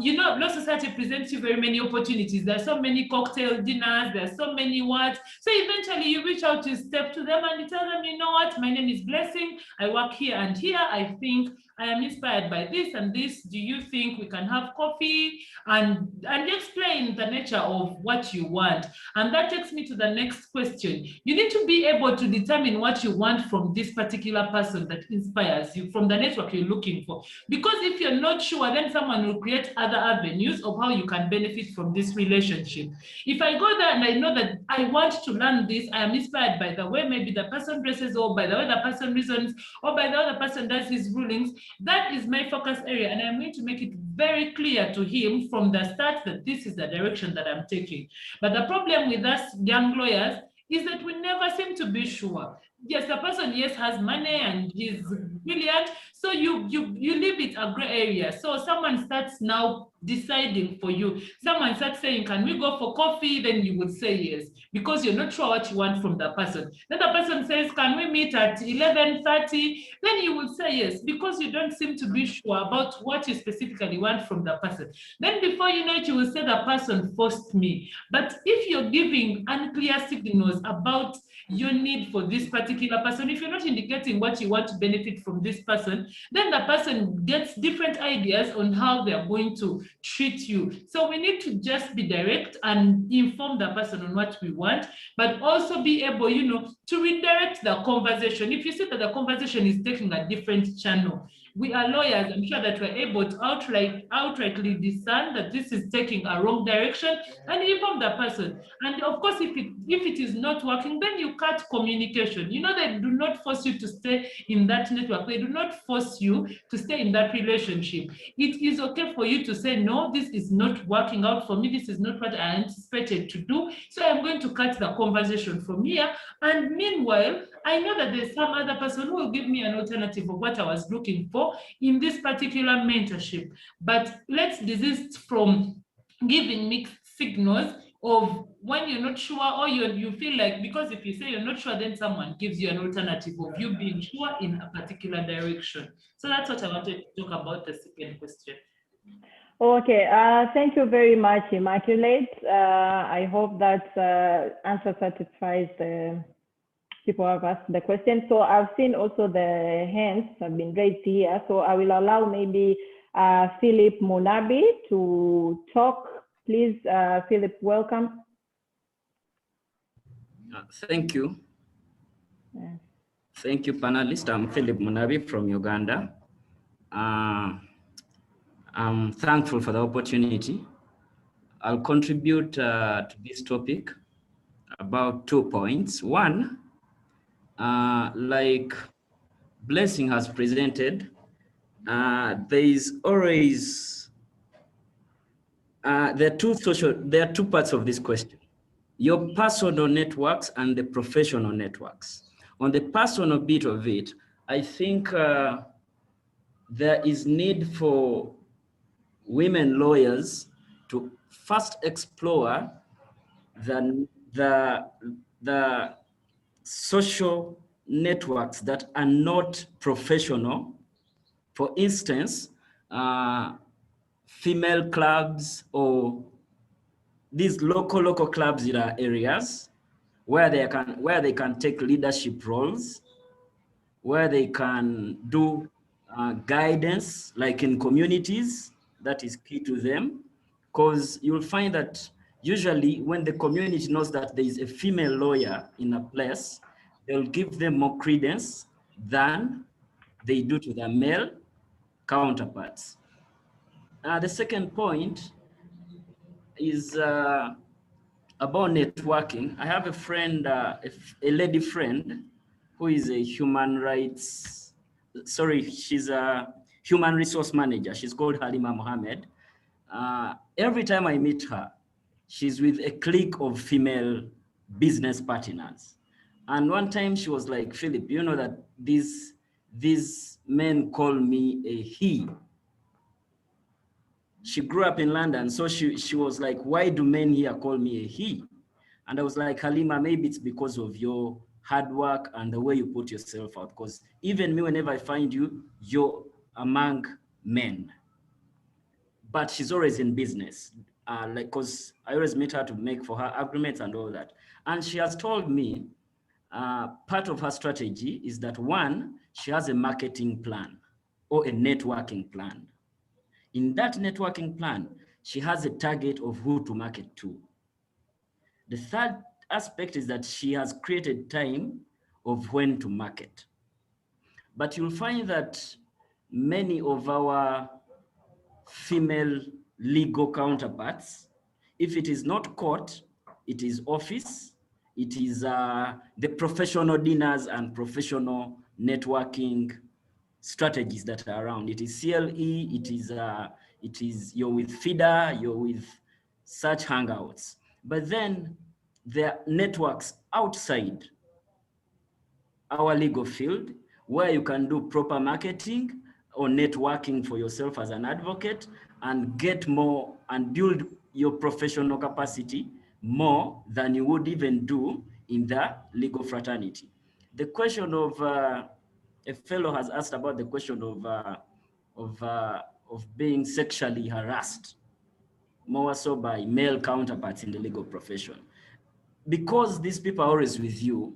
You know, Law Society presents you very many opportunities. There are so many cocktail dinners, there are so many what. So eventually you reach out, to step to them and you tell them, you know what, my name is Blessing, I work here and here, I think I am inspired by this and this. Do you think we can have coffee? And explain the nature of what you want. And that takes me to the next question. You need to be able to determine what you want from this particular person that inspires you, from the network you're looking for. Because if you're not sure, then someone will create other avenues of how you can benefit from this relationship. If I go there and I know that I want to learn this, I am inspired by the way maybe the person dresses, or by the way the person reasons, or by the way the person does his rulings, that is my focus area, and I'm going to make it very clear to him from the start that this is the direction that I'm taking. But the problem with us young lawyers is that we never seem to be sure. Yes, the person, yes, has money and he's brilliant, so you leave it a gray area. So someone starts now deciding for you. Someone starts saying, can we go for coffee? Then you would say yes, because you're not sure what you want from the person. Then the person says, can we meet at 11:30? Then you would say yes, because you don't seem to be sure about what you specifically want from the person. Then before you know it, you will say the person forced me. But if you're giving unclear signals about your need for this particular person, if you're not indicating what you want to benefit from this person, then the person gets different ideas on how they're going to treat you. So we need to just be direct and inform the person on what we want, but also be able, you know, to redirect the conversation. If you see that the conversation is taking a different channel, we are lawyers, I'm sure that we're able to outrightly discern that this is taking a wrong direction and inform the person. And of course, if it is not working, then you cut communication. You know, they do not force you to stay in that network. They do not force you to stay in that relationship. It is okay for you to say, no, this is not working out for me. This is not what I anticipated to do. So I'm going to cut the conversation from here. And meanwhile, I know that there's some other person who will give me an alternative of what I was looking for in this particular mentorship. But let's desist from giving mixed signals of when you're not sure, or you feel like, because if you say you're not sure, then someone gives you an alternative of you being sure in a particular direction. So that's what I wanted to talk about the second question. Okay, thank you very much, Immaculate. I hope that answer satisfies the people who have asked the question. So I've seen also the hands have been raised here. So I will allow maybe Philip Munabi to talk. Please, Philip, welcome. Thank you. Yeah. Thank you, panelists. I'm Philip Munabi from Uganda. I'm thankful for the opportunity. I'll contribute to this topic about 2 points. One, like Blessing has presented, there is always, there are two parts of this question: your personal networks and the professional networks. On the personal bit of it, I think there is need for women lawyers to first explore the social networks that are not professional. For instance, female clubs or these local clubs in our areas where they can take leadership roles, where they can do guidance, like in communities. That is key to them, because you'll find that usually when the community knows that there is a female lawyer in a place, they'll give them more credence than they do to their male counterparts. The second point is about networking. I have a friend, a lady friend, who is a she's a human resource manager. She's called Halima Mohammed. Every time I meet her, she's with a clique of female business partners. And one time she was like, Philip, you know that these men call me a he. She grew up in London, so she was like, why do men here call me a he? And I was like, Halima, maybe it's because of your hard work and the way you put yourself out. Because even me, whenever I find you, you're among men. But she's always in business. Because I always meet her to make for her agreements and all that. And she has told me part of her strategy is that, one, she has a marketing plan or a networking plan. In that networking plan, she has a target of who to market to. The third aspect is that she has created time of when to market. But you'll find that many of our female legal counterparts, if it is not court, it is office, it is the professional dinners and professional networking strategies that are around. It is CLE, it is you're with FIDA, you're with such hangouts. But then there are networks outside our legal field where you can do proper marketing or networking for yourself as an advocate and get more and build your professional capacity more than you would even do in the legal fraternity. The question of a fellow has asked about the question of being sexually harassed, more so by male counterparts in the legal profession. Because these people are always with you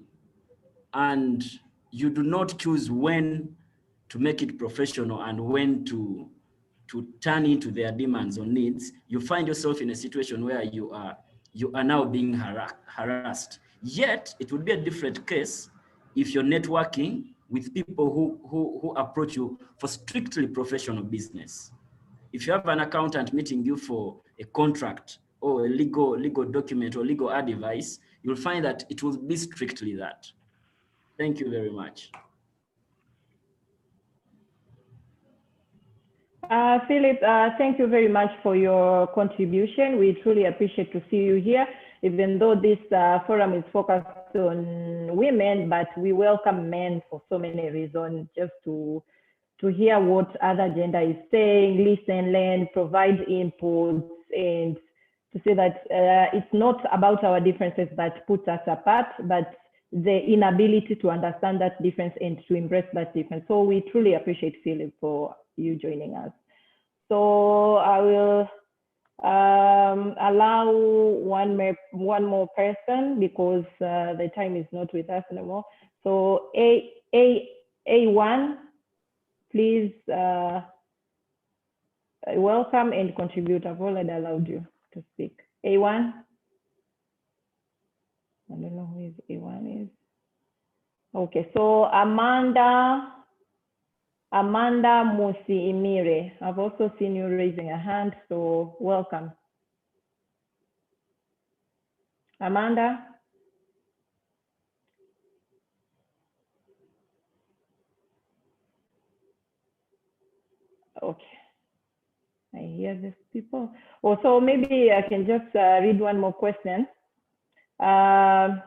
and you do not choose when to make it professional and when to turn into their demands or needs, you find yourself in a situation where you are now being harassed. Yet it would be a different case if you're networking with people who approach you for strictly professional business. If you have an accountant meeting you for a contract or a legal document or legal advice, you'll find that it will be strictly that. Thank you very much. Philip, thank you very much for your contribution. We truly appreciate to see you here, even though this forum is focused on women, but we welcome men for so many reasons, just to hear what other gender is saying, listen, learn, provide inputs, and to say that it's not about our differences that puts us apart, but the inability to understand that difference and to embrace that difference. So we truly appreciate Philip for you joining us. So I will allow one more person because the time is not with us anymore. So A1, please welcome and contribute. I've already allowed you to speak. A1. I don't know who A1 is. Okay, so Amanda Musi Imire. I've also seen you raising a hand, so welcome. Amanda? Okay. I hear these people. Oh, so maybe I can just read one more question. Karen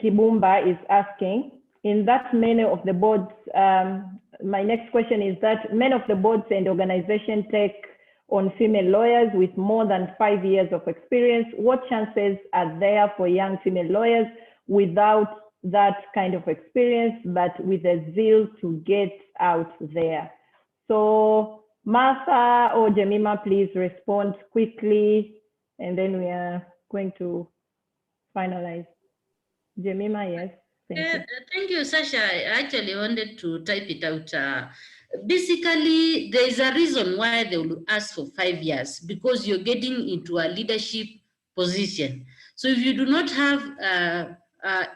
Kibumba is asking, in that many of the boards, my next question is that many of the boards and organizations take on female lawyers with more than 5 years of experience. What chances are there for young female lawyers without that kind of experience, but with a zeal to get out there. So Martha or Jemima, please respond quickly, and then we are going to finalize. Jemima, yes. Thank you, Sasha. I actually wanted to type it out. Basically, there is a reason why they will ask for 5 years, because you're getting into a leadership position. So if you do not have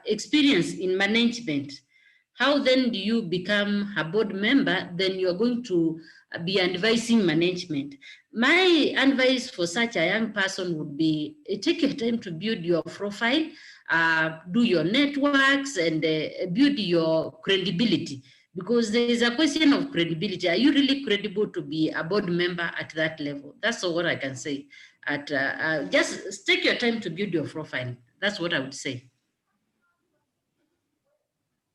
experience in management, how then do you become a board member? Then you're going to be advising management. My advice for such a young person would be take your time to build your profile, do your networks, and build your credibility, because there is a question of credibility. Are you really credible to be a board member at that level? That's all what I can say. Just take your time to build your profile. That's what I would say.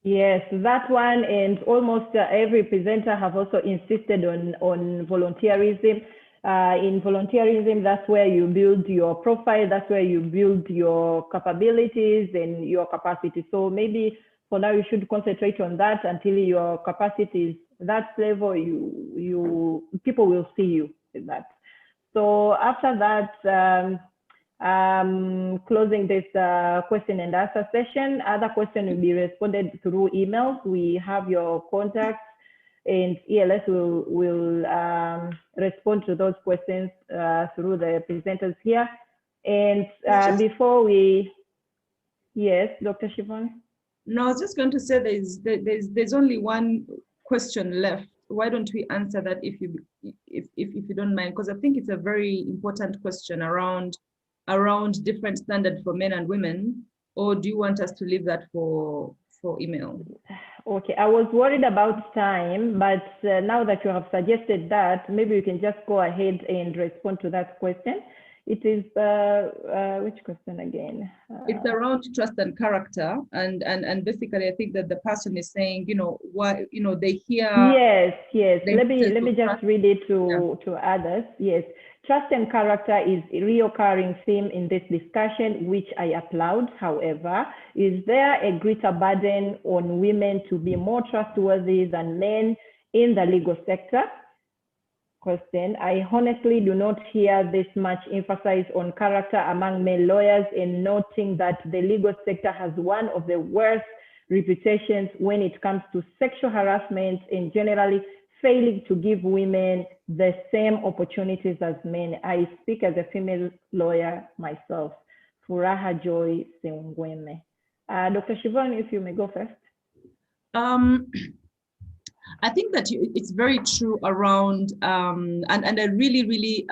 Yes, that one, and almost every presenter have also insisted on volunteerism. In volunteerism, that's where you build your profile, that's where you build your capabilities and your capacity. So maybe for now you should concentrate on that until your capacity is that level, people will see you with that. So after that, closing this question and answer session. Other questions will be responded through emails. We have your contacts, and ELS will respond to those questions through the presenters here. And before we, yes, Dr. Shivon? No, I was just going to say there's only one question left. Why don't we answer that if you don't mind? Because I think it's a very important question around different standards for men and women. Or do you want us to leave that for email? Okay, I was worried about time, but now that you have suggested that, maybe you can just go ahead and respond to that question. It is, which question again? It's around trust and character, and basically I think that the person is saying, why, they hear. Yes. Let me just read it to others. Yes. Trust and character is a recurring theme in this discussion, which I applaud. However, is there a greater burden on women to be more trustworthy than men in the legal sector? Question. I honestly do not hear this much emphasis on character among male lawyers, in noting that the legal sector has one of the worst reputations when it comes to sexual harassment and generally failing to give women the same opportunities as men. I speak as a female lawyer myself. Furaha Joy Sengweme. Dr. Shivon, if you may go first. I think that it's very true around, and I really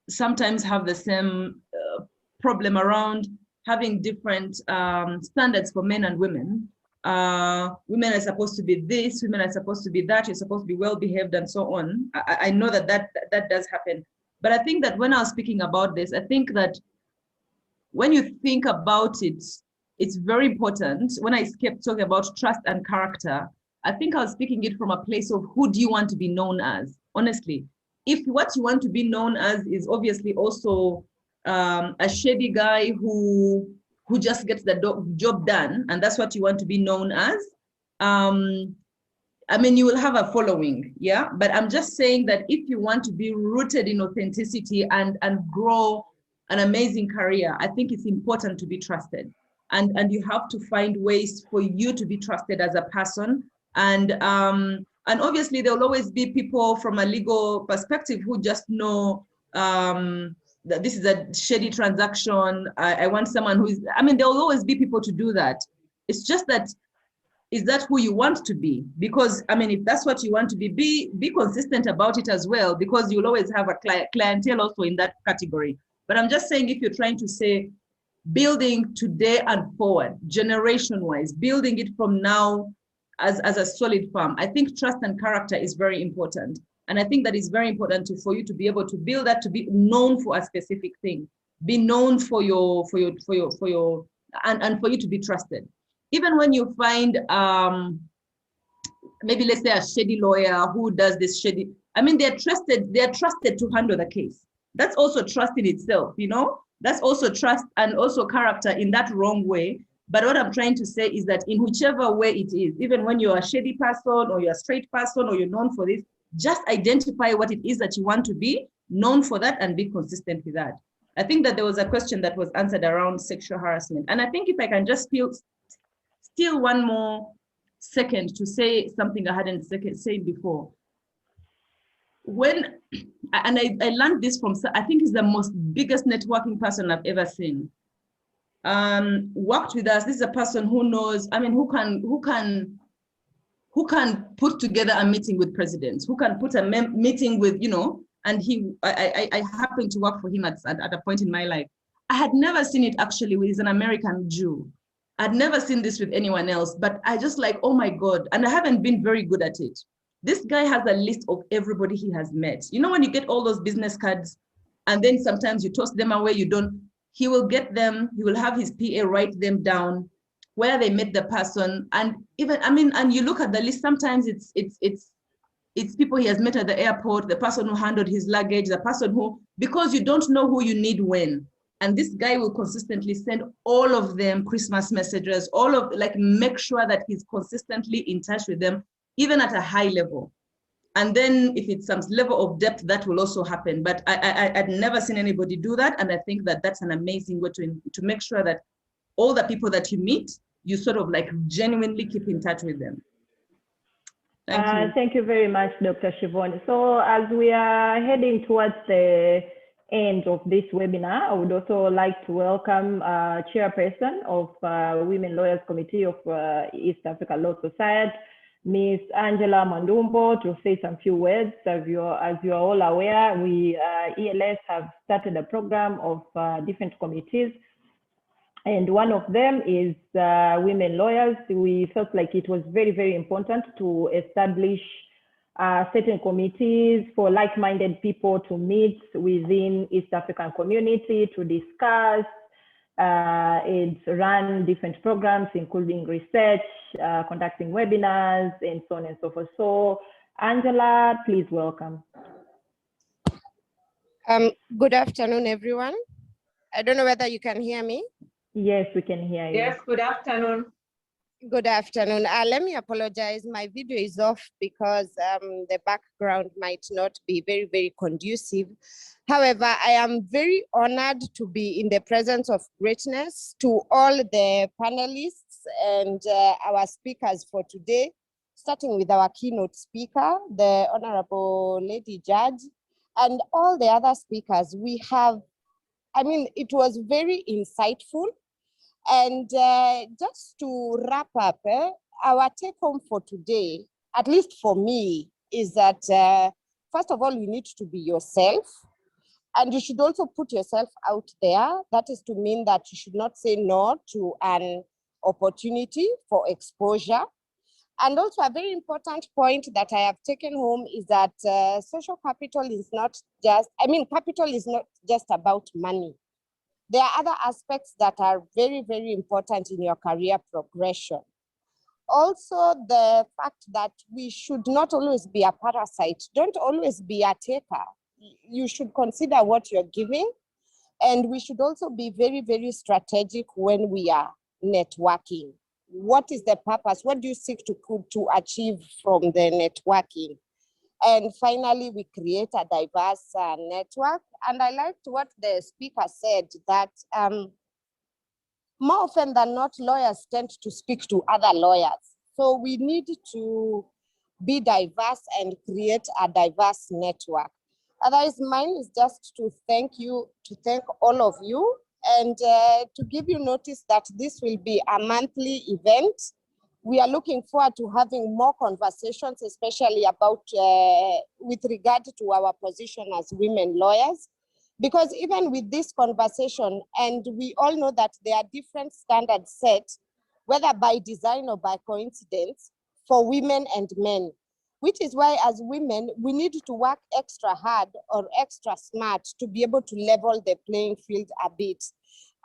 sometimes have the same problem around having different standards for men and women. Women are supposed to be this, women are supposed to be that, you're supposed to be well behaved and so on. I know that does happen. But I think that when I was speaking about this, I think that when you think about it, it's very important. When I kept talking about trust and character, I think I was speaking it from a place of who do you want to be known as, honestly. If what you want to be known as is obviously also a shady guy who just gets the job done, and that's what you want to be known as, I mean, you will have a following, yeah? But I'm just saying that if you want to be rooted in authenticity and grow an amazing career, I think it's important to be trusted. And you have to find ways for you to be trusted as a person. And obviously there will always be people from a legal perspective who just know that this is a shady transaction. I want someone who is, I mean, there will always be people to do that. It's just that, is that who you want to be? Because, I mean, if that's what you want to be consistent about it as well, because you'll always have a clientele also in that category. But I'm just saying, if you're trying to say, building today and forward, generation-wise, building it from now as a solid firm, I think trust and character is very important. And I think that is very important for you to be able to build that, to be known for a specific thing, be known for your and for you to be trusted. Even when you find maybe let's say a shady lawyer who does this shady, I mean, they're trusted to handle the case. That's also trust in itself, you know? That's also trust and also character in that wrong way, But what I'm trying to say is that in whichever way it is, even when you're a shady person or you're a straight person or you're known for this, just identify what it is that you want to be known for that and be consistent with that. I think that there was a question that was answered around sexual harassment. And I think if I can just steal one more second to say something I hadn't said before. I learned this from, I think he's the most biggest networking person I've ever seen. Worked with us. This is a person who knows, I mean, who can put together a meeting with presidents, who can put a meeting with, you know, and I happened to work for him at a point in my life. I had never seen it actually with an American Jew. I'd never seen this with anyone else, but I just like, oh my God, and I haven't been very good at it. This guy has a list of everybody he has met. You know, when you get all those business cards and then sometimes you toss them away, he will get them, he will have his PA write them down, where they met the person. And even, I mean, and you look at the list, sometimes it's people he has met at the airport, the person who handled his luggage, the person who, because you don't know who you need when. And this guy will consistently send all of them Christmas messages, make sure that he's consistently in touch with them, even at a high level. And then if it's some level of depth, that will also happen. But I'd never seen anybody do that. And I think that that's an amazing way to make sure that all the people that you meet, you sort of like genuinely keep in touch with them. Thank you. Thank you very much, Dr. Siobhan. So as we are heading towards the end of this webinar, I would also like to welcome Chairperson of Women Lawyers Committee of East Africa Law Society, Ms. Angela Mandumbo, to say some few words. As you are all aware, we ELS have started a program of different committees, and one of them is Women Lawyers. We felt like it was very, very important to establish certain committees for like-minded people to meet within East African community to discuss and run different programs, including research, conducting webinars, and so on and so forth. So, Angela, please welcome. Good afternoon, everyone. I don't know whether you can hear me. Yes, we can hear you. Yes, good afternoon. Good afternoon. Let me apologize. My video is off because the background might not be very, very conducive. However, I am very honored to be in the presence of greatness to all the panelists and our speakers for today, starting with our keynote speaker, the Honorable Lady Judge, and all the other speakers. We have, I mean, it was very insightful. And just to wrap up, our take home for today, at least for me, is that first of all, you need to be yourself, and you should also put yourself out there. That is to mean that you should not say no to an opportunity for exposure. And also a very important point that I have taken home is that social capital is not just, capital is not just about money. There are other aspects that are very, very important in your career progression. Also, the fact that we should not always be a parasite. Don't always be a taker. You should consider what you're giving. And we should also be very, very strategic when we are networking. What is the purpose? What do you seek to achieve from the networking? And finally, we create a diverse network. And I liked what the speaker said, that more often than not, lawyers tend to speak to other lawyers. So we need to be diverse and create a diverse network. Otherwise, mine is just to thank you, to thank all of you, and to give you notice that this will be a monthly event. We are looking forward to having more conversations, especially about with regard to our position as women lawyers. Because even with this conversation, and we all know that there are different standards set, whether by design or by coincidence, for women and men, which is why as women, we need to work extra hard or extra smart to be able to level the playing field a bit.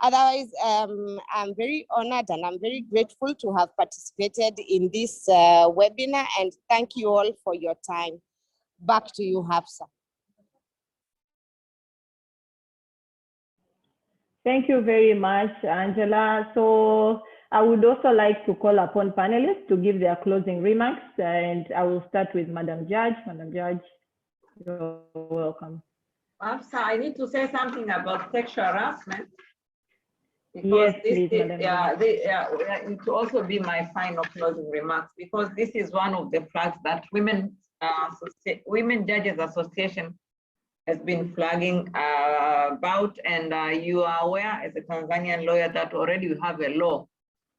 Otherwise, I'm very honored and I'm very grateful to have participated in this webinar, and thank you all for your time. Back to you, Hafsa. Thank you very much, Angela. So I would also like to call upon panelists to give their closing remarks, and I will start with Madam Judge. Madam Judge, you're welcome. After, I need to say something about sexual harassment. Because Yes, this, please, Madam Judge. it will also be my final closing remarks, because this is one of the flags that Women Judges Association has been flagging about, and you are aware as a Tanzanian lawyer that already we have a law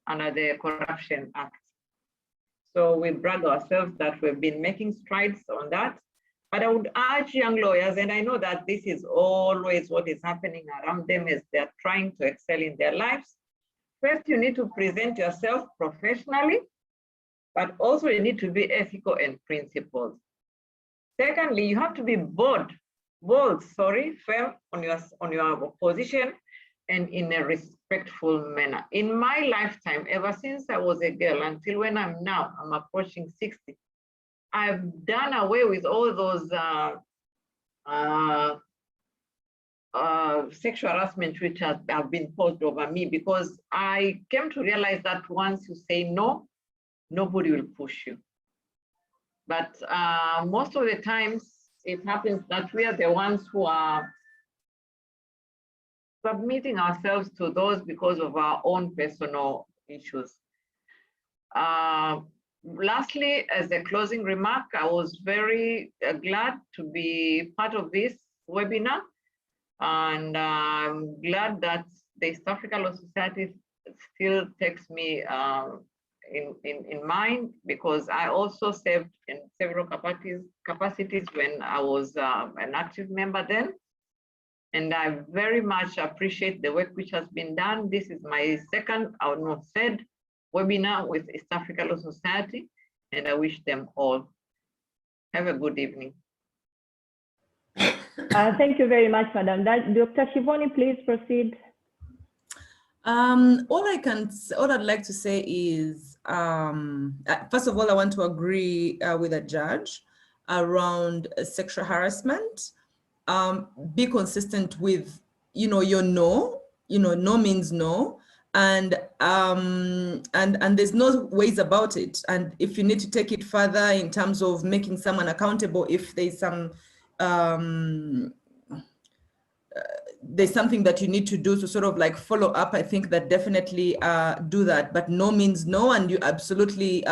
under the Corruption Act. So we brag ourselves that we've been making strides on that. But I would urge young lawyers, and I know that this is always what is happening around them as they're trying to excel in their lives. First, you need to present yourself professionally, but also you need to be ethical and principled. Secondly, you have to be bold, firm on your position and in a respectful manner. In my lifetime, ever since I was a girl until when I'm now, I'm approaching 60, I've done away with all those sexual harassment which have been posed over me, because I came to realize that once you say no, nobody will push you. But most of the times it happens that we are the ones who are submitting ourselves to those because of our own personal issues. Lastly, as a closing remark, I was very glad to be part of this webinar, and I'm glad that the East African Law Society still takes me in mind, because I also served in several capacities when I was an active member then. And I very much appreciate the work which has been done. This is my second, I would not said, webinar with East Africa Law Society, and I wish them all. Have a good evening. Thank you very much, Madam. Dr. Shivoni, please proceed. All I'd like to say is, first of all, I want to agree with the judge around sexual harassment. Be consistent with, your no. No means no, and there's no ways about it. And if you need to take it further in terms of making someone accountable, if there's something that you need to do to sort of like follow up, I think that definitely do that. But no means no, and you absolutely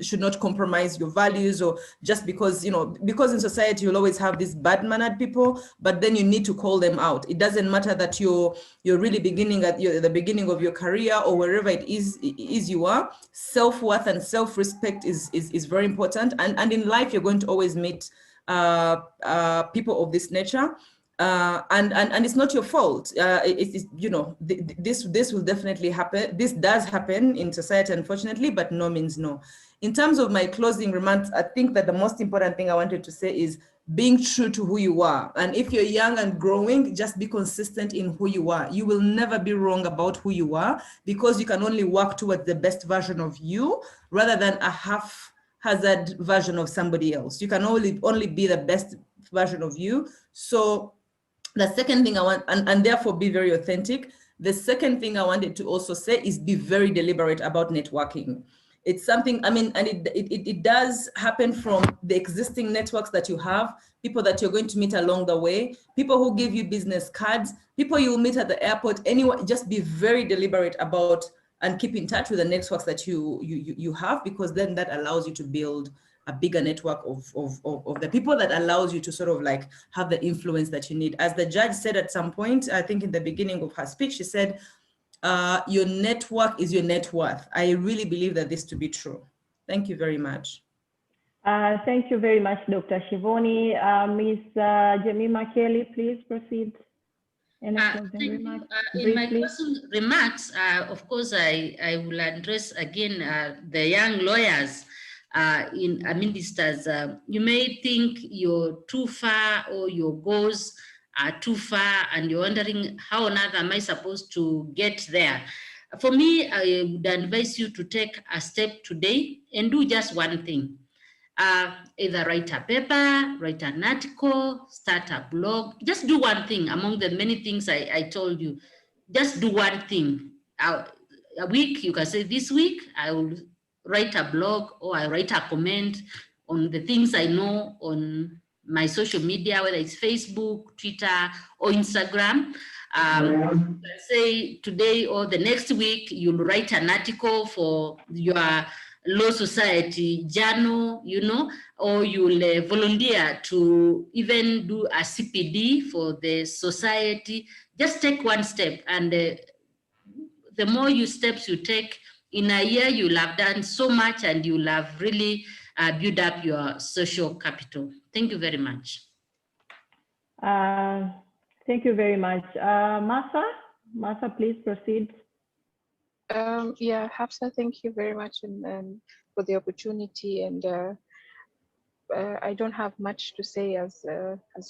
should not compromise your values, or just because, because in society you'll always have these bad-mannered people, but then you need to call them out. It doesn't matter that you're really beginning at the beginning of your career or wherever it is you are. Self-worth and self-respect is very important. And in life, you're going to always meet people of this nature. And it's not your fault. This will definitely happen. This does happen in society, unfortunately, but no means no. In terms of my closing remarks, I think that the most important thing I wanted to say is being true to who you are. And if you're young and growing, just be consistent in who you are. You will never be wrong about who you are, because you can only work towards the best version of you rather than a haphazard version of somebody else. You can only be the best version of you. So the second thing I want, and therefore be very authentic. The second thing I wanted to also say is be very deliberate about networking. It's something, and it does happen from the existing networks that you have, people that you're going to meet along the way, people who give you business cards, people you'll meet at the airport. Anyway, just be very deliberate about and keep in touch with the networks that you have, because then that allows you to build a bigger network of the people that allows you to sort of like have the influence that you need. As the judge said at some point, I think in the beginning of her speech, she said, your network is your net worth. I really believe that this to be true. Thank you very much. Thank you very much, Dr. Shivoni. Ms. Jemima Kelly, please proceed. In my closing remarks, of course, I will address again the young lawyers ministers. You may think you're too far or your goals are too far, and you're wondering how on earth am I supposed to get there? For me, I would advise you to take a step today and do just one thing. Either write a paper, write an article, start a blog. Just do one thing among the many things I told you. Just do one thing. a week, you can say this week I will write a blog or I write a comment on the things I know on my social media, whether it's Facebook, Twitter, or Instagram. Let's say today or the next week, you'll write an article for your Law Society journal, you know, or you'll volunteer to even do a CPD for the society. Just take one step, and the more steps you take, in a year, you'll have done so much and you'll have really built up your social capital. Thank you very much. Thank you very much. Martha, please proceed. Yeah, Hafsa, thank you very much and for the opportunity. And I don't have much to say as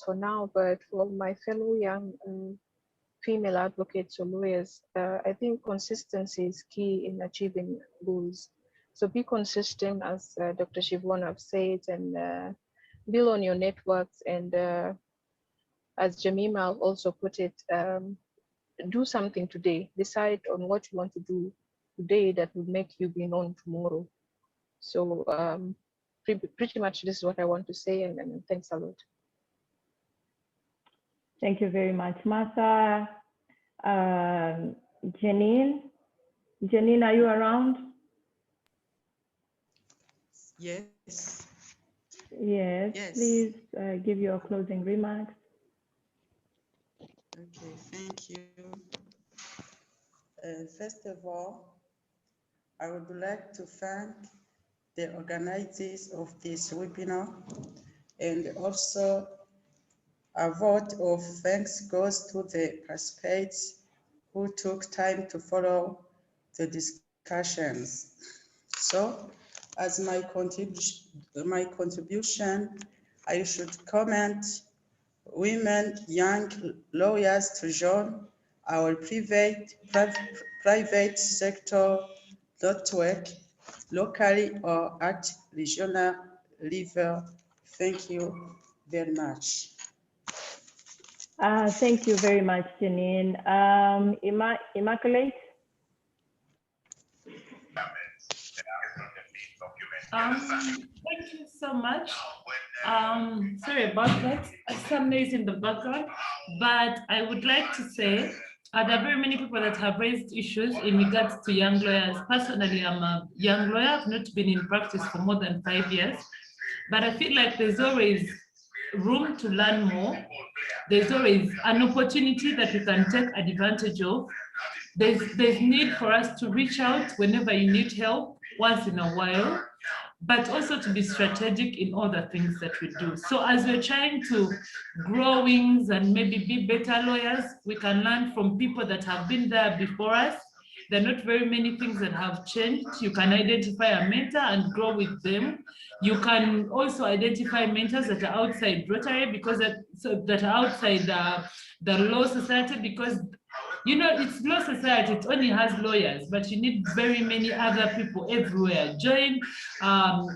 for now, but for my fellow young female advocates or lawyers, I think consistency is key in achieving goals. So be consistent, as Dr. Shivon have said, and build on your networks. And as Jamima also put it, do something today. Decide on what you want to do today that will make you be known tomorrow. So pretty much this is what I want to say, and thanks a lot. Thank you very much, Martha. Janine, are you around? Yes. Yes, Yes. Please give your closing remarks. Okay, thank you. First of all, I would like to thank the organizers of this webinar, and also a vote of thanks goes to the participants who took time to follow the discussions. So, as my contribution, I should comment women, young lawyers to join our private sector network locally or at regional level. Thank you very much. Thank you very much, Janine. Immaculate? Thank you so much. Sorry about that. Some noise in the background, but I would like to say there are very many people that have raised issues in regards to young lawyers. Personally, I'm a young lawyer. I've not been in practice for more than 5 years, but I feel like there's always room to learn more. There's always an opportunity that we can take advantage of. There's need for us to reach out whenever you need help once in a while, but also to be strategic in all the things that we do. So as we're trying to grow wings and maybe be better lawyers, we can learn from people that have been there before us. There are not very many things that have changed. You can identify a mentor and grow with them. You can also identify mentors that are outside Rotary, because that are outside the Law Society, because you know, it's Law Society, it only has lawyers, but you need very many other people everywhere. Join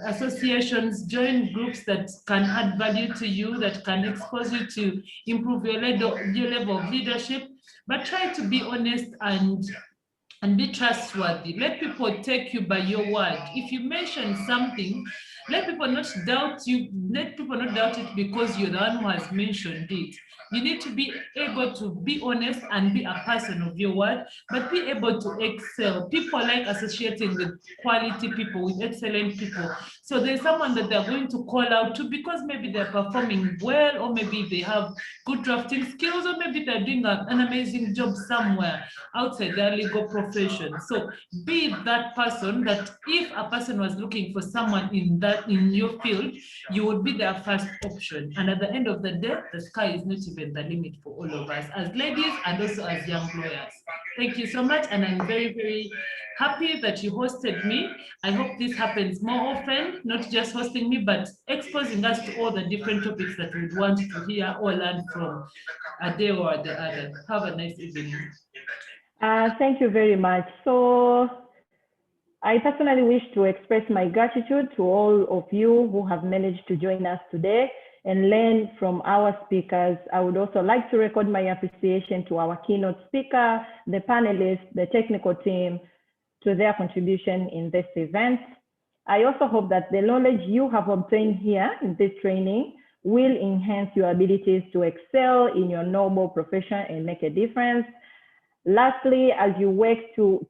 associations, join groups that can add value to you, that can expose you to improve your level of leadership, but try to be honest and be trustworthy. Let people take you by your word. If you mention something, let people not doubt you. Let people not doubt it because you're the one who has mentioned it. You need to be able to be honest and be a person of your word, but be able to excel. People like associating with quality people, with excellent people. So there's someone that they're going to call out to because maybe they're performing well, or maybe they have good drafting skills, or maybe they're doing an amazing job somewhere outside their legal profession. So be that person that if a person was looking for someone in your field, you would be their first option. And at the end of the day, the sky is not even the limit for all of us as ladies and also as young lawyers. Thank you so much, and I'm very, very happy that you hosted me. I hope this happens more often, not just hosting me, but exposing us to all the different topics that we'd want to hear or learn from a day or the other. Have a nice evening. Thank you very much. So I personally wish to express my gratitude to all of you who have managed to join us today and learn from our speakers. I would also like to record my appreciation to our keynote speaker, the panelists, the technical team, to their contribution in this event. I also hope that the knowledge you have obtained here in this training will enhance your abilities to excel in your noble profession and make a difference. Lastly, as you work to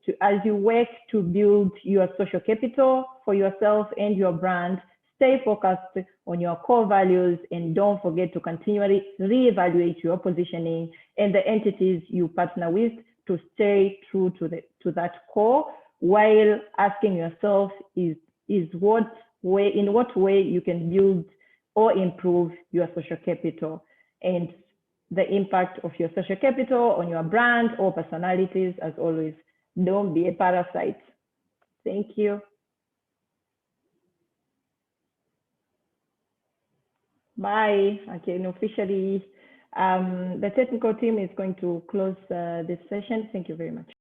build your social capital for yourself and your brand, stay focused on your core values and don't forget to continually reevaluate your positioning and the entities you partner with to stay true to that core, while asking yourself in what way you can build or improve your social capital and the impact of your social capital on your brand or personalities. As always, don't be a parasite. Thank you. Bye. Okay, officially, the technical team is going to close this session. Thank you very much.